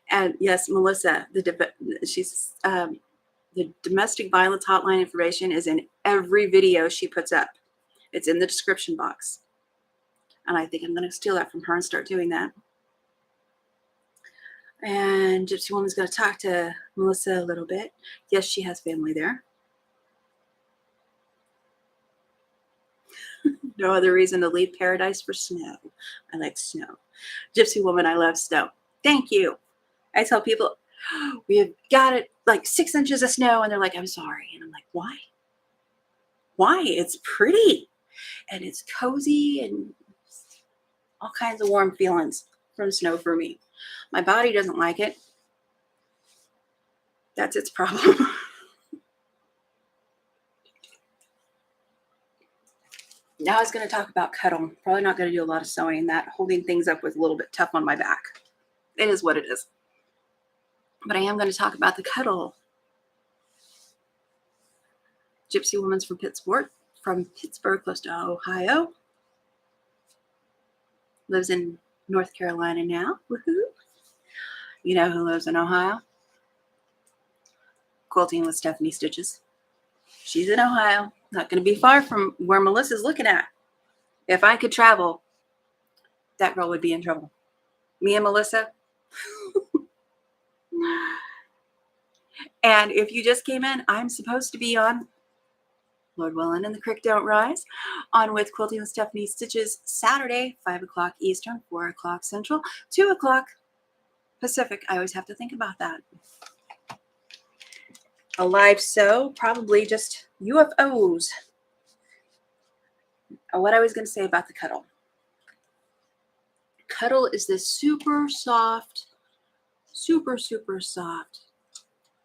And yes, Melissa, the domestic violence hotline information is in every video she puts up. It's in the description box. And I think I'm going to steal that from her and start doing that. And Gypsy Woman's going to talk to Melissa a little bit. Yes, she has family there. No other reason to leave paradise for snow. I like snow. Gypsy Woman, I love snow. Thank you. I tell people, we have got it like 6 inches of snow. And they're like, I'm sorry. And I'm like, why? Why? It's pretty. And it's cozy and all kinds of warm feelings from snow for me. My body doesn't like it. That's its problem. Now I was going to talk about cuddle. Probably not going to do a lot of sewing. That holding things up was a little bit tough on my back. It is what it is. But I am going to talk about the cuddle. Gypsy Woman's from Pittsburgh, close to Ohio. Lives in North Carolina now. Woohoo! You know who lives in Ohio? Quilting with Stephanie Stitches. She's in Ohio. Not going to be far from where Melissa's looking at. If I could travel, that girl would be in trouble. Me and Melissa. And if you just came in, I'm supposed to be on, Lord willing and the creek don't rise, on with Quilting with Stephanie Stitches Saturday, 5 o'clock Eastern, 4 o'clock Central, 2 o'clock Pacific. I always have to think about that. A live sew, probably just UFOs. What I was going to say about the cuddle. Cuddle is this super soft, super soft.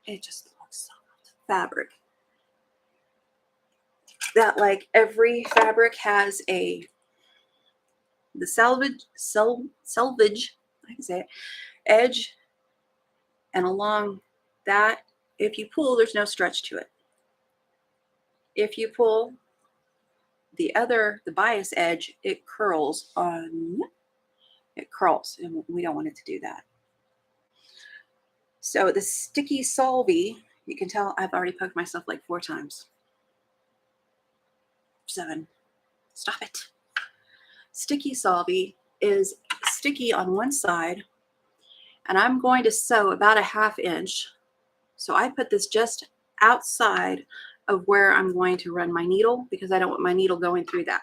It just looks soft fabric. That like every fabric has the selvage, I can say it, edge, and along that, if you pull, there's no stretch to it. If you pull the bias edge, it curls, and we don't want it to do that. So the sticky solvy, you can tell I've already poked myself like 4 times. 7. Stop it. Sticky solvy is sticky on one side, and I'm going to sew about a 1/2 inch. So I put this just outside of where I'm going to run my needle because I don't want my needle going through that.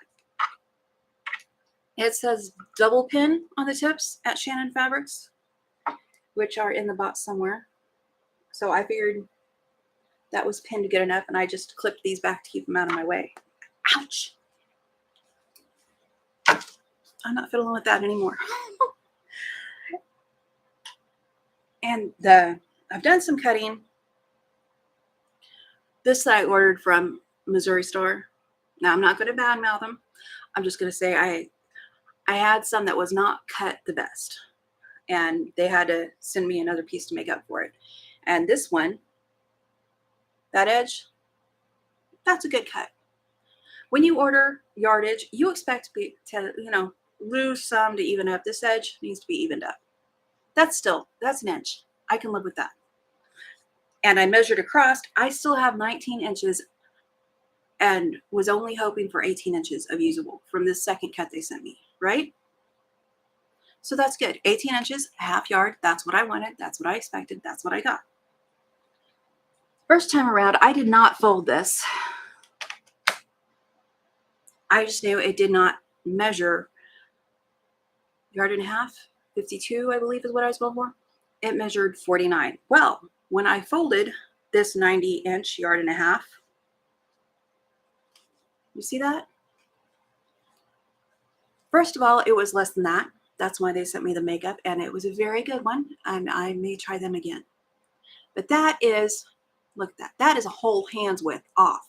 It says double pin on the tips at Shannon Fabrics, which are in the box somewhere. So I figured that was pinned good enough, and I just clipped these back to keep them out of my way. Ouch. I'm not fiddling with that anymore. And I've done some cutting. This I ordered from Missouri store. Now I'm not going to badmouth them. I'm just going to say I had some that was not cut the best, and they had to send me another piece to make up for it. And this one that edge, that's a good cut. When you order yardage, you expect to lose some to even up. This edge needs to be evened up. That's an inch. I can live with that. And I measured across. I still have 19 inches and was only hoping for 18 inches of usable from this second cut they sent me, right? So that's good. 18 inches, a half yard. That's what I wanted. That's what I expected. That's what I got. First time around, I did not fold this. I just knew it did not measure yard and a half, 52, I believe is what I was going for. It measured 49. Well, when I folded this 90-inch yard and a half, you see that? First of all, it was less than that. That's why they sent me the makeup, and it was a very good one, and I may try them again. But that is, look at that. That is a whole hand's width off.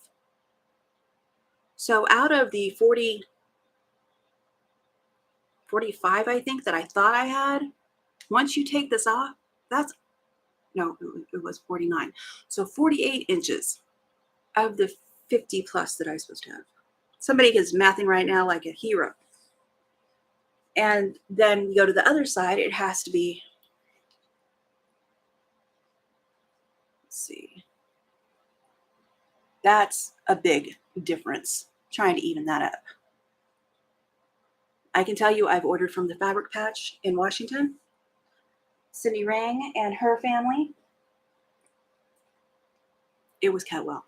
So out of the 45, I think, that I thought I had, once you take this off, no, it was 49. So 48 inches of the 50 plus that I was supposed to have. Somebody is mathing right now like a hero. And then you go to the other side, it has to be, let's see, that's a big difference, trying to even that up. I can tell you I've ordered from the Fabric Patch in Washington, Cindy Rang and her family. It was cut well.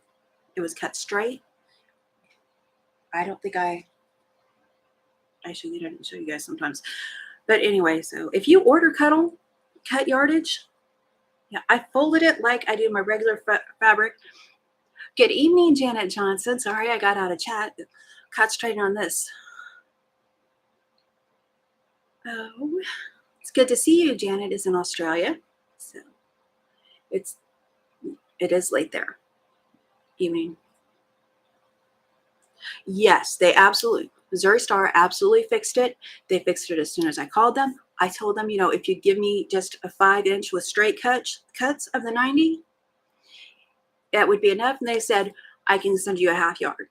It was cut straight. I don't think I didn't show you guys sometimes. But anyway, so if you order cut yardage, yeah, I folded it like I do my regular fabric. Good evening, Janet Johnson. Sorry, I got out of chat. Concentrating on this. Oh, it's good to see you. Janet is in Australia. So it is late there. Evening. Yes, Missouri Star absolutely fixed it. They fixed it as soon as I called them. I told them, if you give me just a 5-inch with straight cuts of the 90, that would be enough. And they said, I can send you a half yard.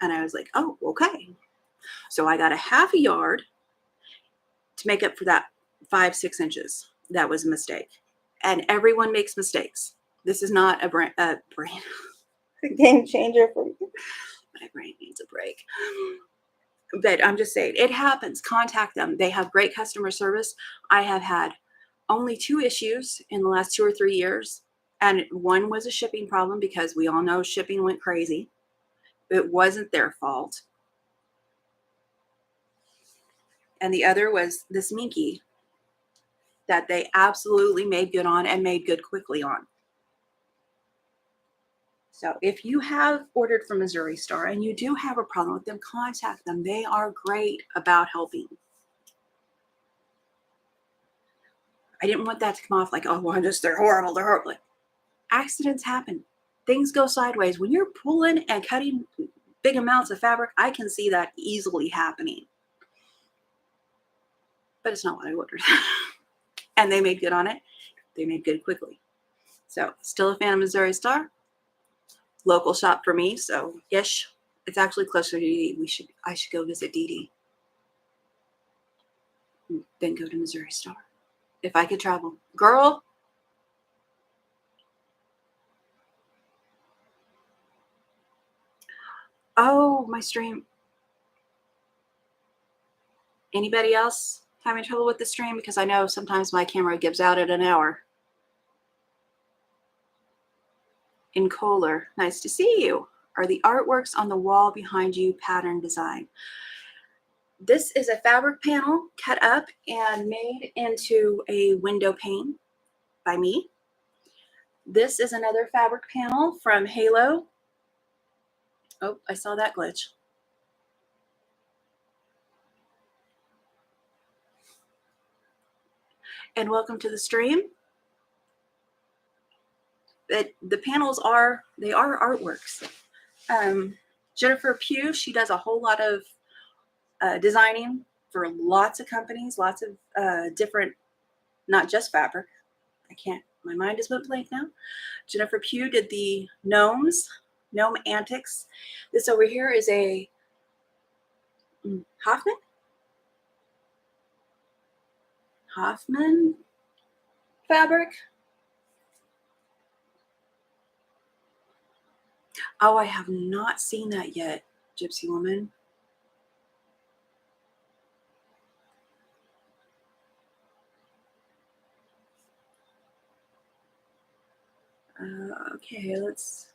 And I was like, oh, okay. So I got a half a yard to make up for that 5-6 inches. That was a mistake. And everyone makes mistakes. This is not a brain game changer for me. My brain needs a break. But I'm just saying, it happens. Contact them. They have great customer service. I have had only 2 issues in the last 2 or 3 years. And one was a shipping problem because we all know shipping went crazy. It wasn't their fault. And the other was this Minky that they absolutely made good on and made good quickly on. So if you have ordered from Missouri Star and you do have a problem with them, contact them. They are great about helping. I didn't want that to come off like, oh, well, they're horrible. They're horrible. Accidents happen. Things go sideways. When you're pulling and cutting big amounts of fabric, I can see that easily happening. But it's not what I ordered. And they made good on it. They made good quickly. So still a fan of Missouri Star. Local shop for me, so ish. It's actually closer to Dee Dee. I should go visit Dee Dee. Then go to Missouri Star. If I could travel. Girl. Oh, my stream. Anybody else having trouble with the stream? Because I know sometimes my camera gives out at an hour. In Kohler, nice to see you. Are the artworks on the wall behind you pattern design? This is a fabric panel cut up and made into a window pane by me. This is another fabric panel from Halo. Oh, I saw that glitch. And welcome to the stream. The panels are artworks. Jennifer Pugh, she does a whole lot of designing for lots of companies, lots of different, not just fabric. I can't My mind is went blank now. Jennifer Pugh did the gnome antics. This over here is a Hoffman fabric. Oh, I have not seen that yet, Gypsy Woman. Okay, let's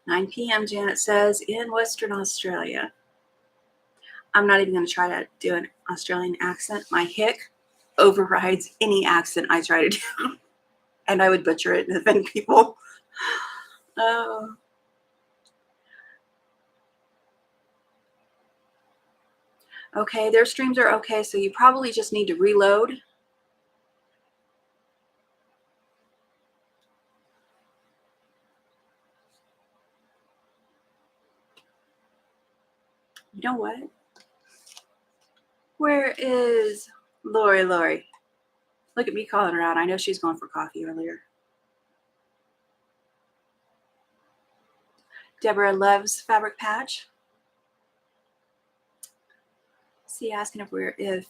9 p.m. Janet says in Western Australia. I'm not even going to try to do an Australian accent. My hick overrides any accent I try to do. And I would butcher it and offend people. Oh. Okay, their streams are okay, so you probably just need to reload. You know what? Where is Lori? Look at me calling her out. I know she's gone for coffee earlier. Deborah loves fabric patch. See, asking if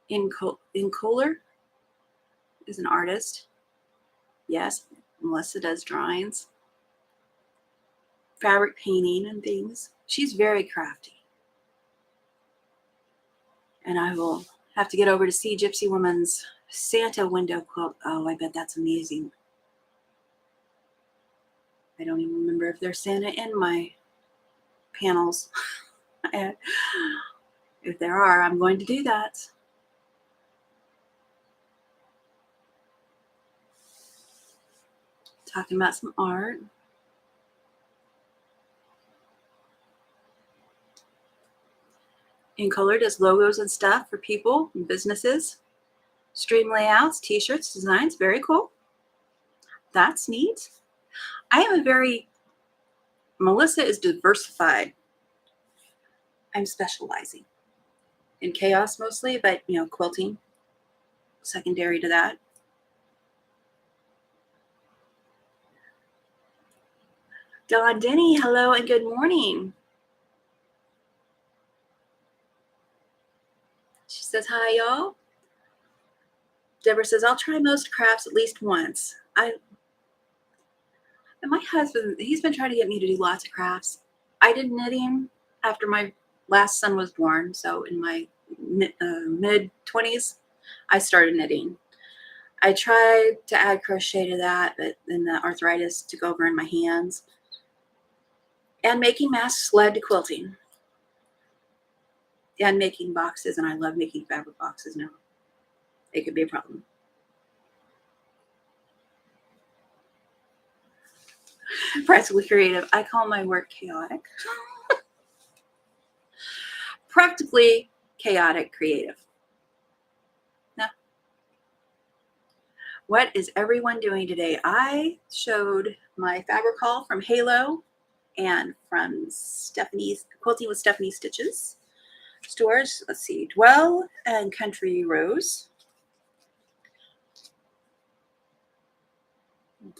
in Kohler is an artist. Yes, Melissa does drawings, fabric painting and things. She's very crafty. And I will have to get over to see Gypsy Woman's Santa window quilt. Oh, I bet that's amazing. I don't even remember if there's Santa in my panels. If there are, I'm going to do that. Talking about some art. InColor does logos and stuff for people and businesses. Stream layouts, t-shirts, designs, very cool. That's neat. I am Melissa is diversified. I'm specializing in chaos mostly, but quilting, secondary to that. Dawn Denny, hello and good morning. She says, hi, y'all. Deborah says, I'll try most crafts at least once. And my husband, he's been trying to get me to do lots of crafts. I did knitting after my last son was born. So in my mid-20s, I started knitting. I tried to add crochet to that, but then the arthritis took over in my hands. And making masks led to quilting. And making boxes, and I love making fabric boxes now. It could be a problem. Practically creative. I call my work chaotic. Practically chaotic creative. Now, what is everyone doing today? I showed my fabric haul from Halo and from Stephanie's Quilting with Stephanie Stitches stores. Let's see, Dwell and Country Rose.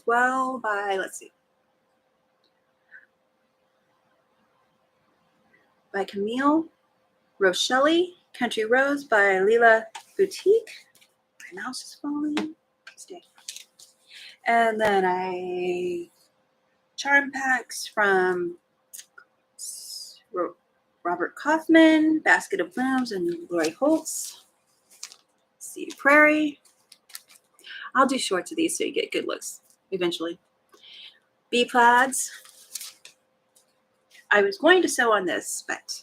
Dwell by, let's see, by Camille Rochelle. Country Rose by Lila Boutique. My mouse is falling. Stay. And then charm packs from Robert Kaufman, Basket of Blooms, and Lori Holtz. Cedar Prairie. I'll do shorts of these so you get good looks eventually. Bee plaids. I was going to sew on this, but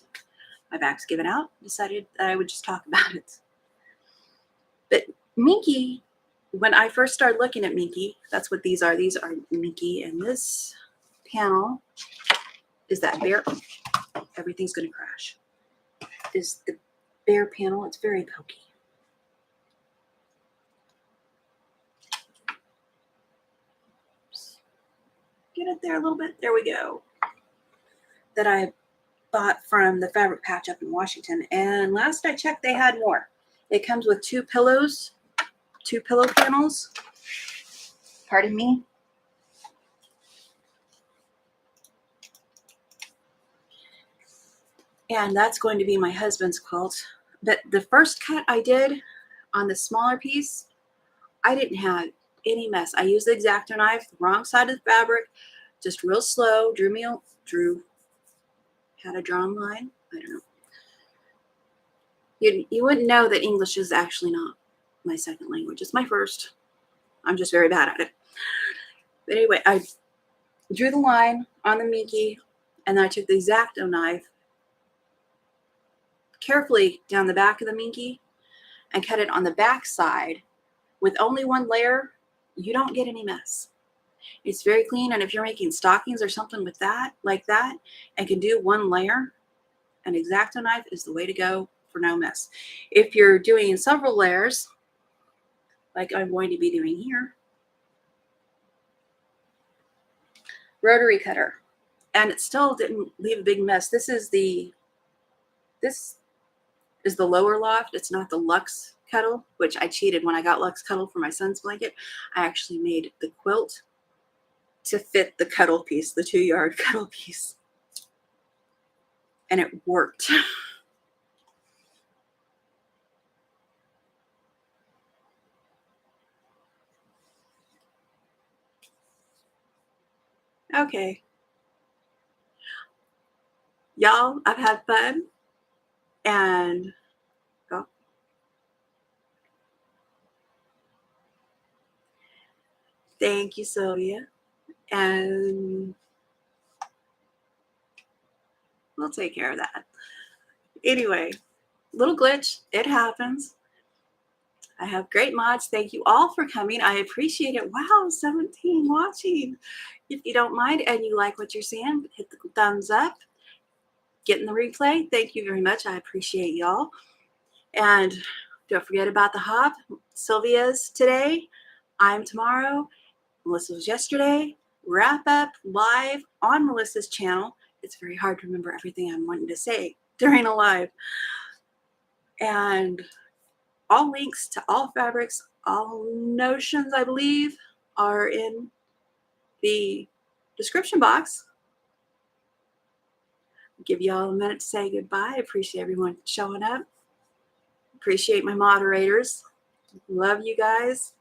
my back's given out. Decided that I would just talk about it. But Minky, when I first started looking at Minky, that's what these are. These are Minky, and this panel is that bear. Everything's going to crash. Is the bear panel. It's very pokey. Get it there a little bit. There we go. That I bought from the Fabric Patch up in Washington. And last I checked, they had more. It comes with two pillows, 2 pillow panels. Pardon me. And that's going to be my husband's quilt. But the first cut I did on the smaller piece, I didn't have any mess. I used the X-Acto knife, the wrong side of the fabric, just real slow, had a drawn line. I don't know. You wouldn't know that English is actually not my second language. It's my first. I'm just very bad at it. But anyway, I drew the line on the Minky, and then I took the X-Acto knife carefully down the back of the Minky and cut it on the back side. With only one layer, you don't get any mess. It's very clean, and if you're making stockings or something with that, like that, and can do one layer, an X-Acto knife is the way to go for no mess. If you're doing several layers, like I'm going to be doing here, rotary cutter, and it still didn't leave a big mess. This is the lower loft. It's not the Luxe Kettle, which I cheated when I got Luxe Kettle for my son's blanket. I actually made the quilt to fit the cuddle piece, the 2-yard cuddle piece. And it worked. Okay. Y'all, I've had fun. And thank you, Sylvia. And we'll take care of that. Anyway, little glitch. It happens. I have great mods. Thank you all for coming. I appreciate it. Wow, 17 watching. If you don't mind and you like what you're seeing, hit the thumbs up. Get in the replay. Thank you very much. I appreciate y'all. And don't forget about the hop. Sylvia's today. I'm tomorrow. Melissa was yesterday. Wrap up live on Melissa's channel. It's very hard to remember everything I'm wanting to say during a live. And all links to all fabrics, all notions, I believe, are in the description box. I'll give you all a minute to say goodbye. I appreciate everyone showing up. Appreciate my moderators. Love you guys.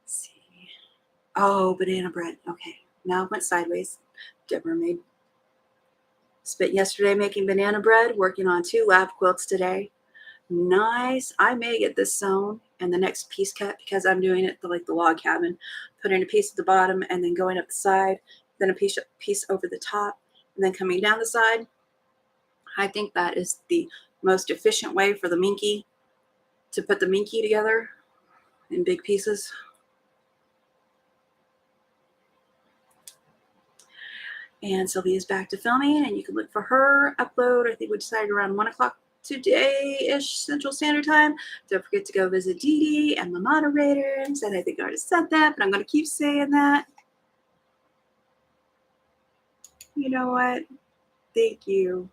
Let's see. Oh, banana bread. Okay, now it went sideways. Deborah spent yesterday making banana bread, working on 2 lap quilts today. Nice. I may get this sewn and the next piece cut because I'm doing it like the log cabin, putting a piece at the bottom and then going up the side, then a piece over the top, and then coming down the side. I think that is the most efficient way for the Minky to put the Minky together in big pieces. And Sylvia's back to filming, and you can look for her upload. I think we decided around 1 o'clock today-ish Central Standard Time. Don't forget to go visit Dee Dee and the moderators. And I think I already said that, but I'm going to keep saying that. You know what? Thank you.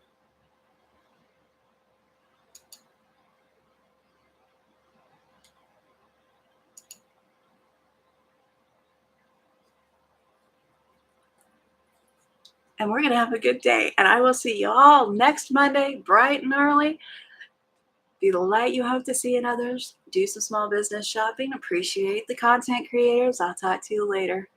And we're going to have a good day. And I will see you all next Monday, bright and early. Be the light you hope to see in others. Do some small business shopping. Appreciate the content creators. I'll talk to you later.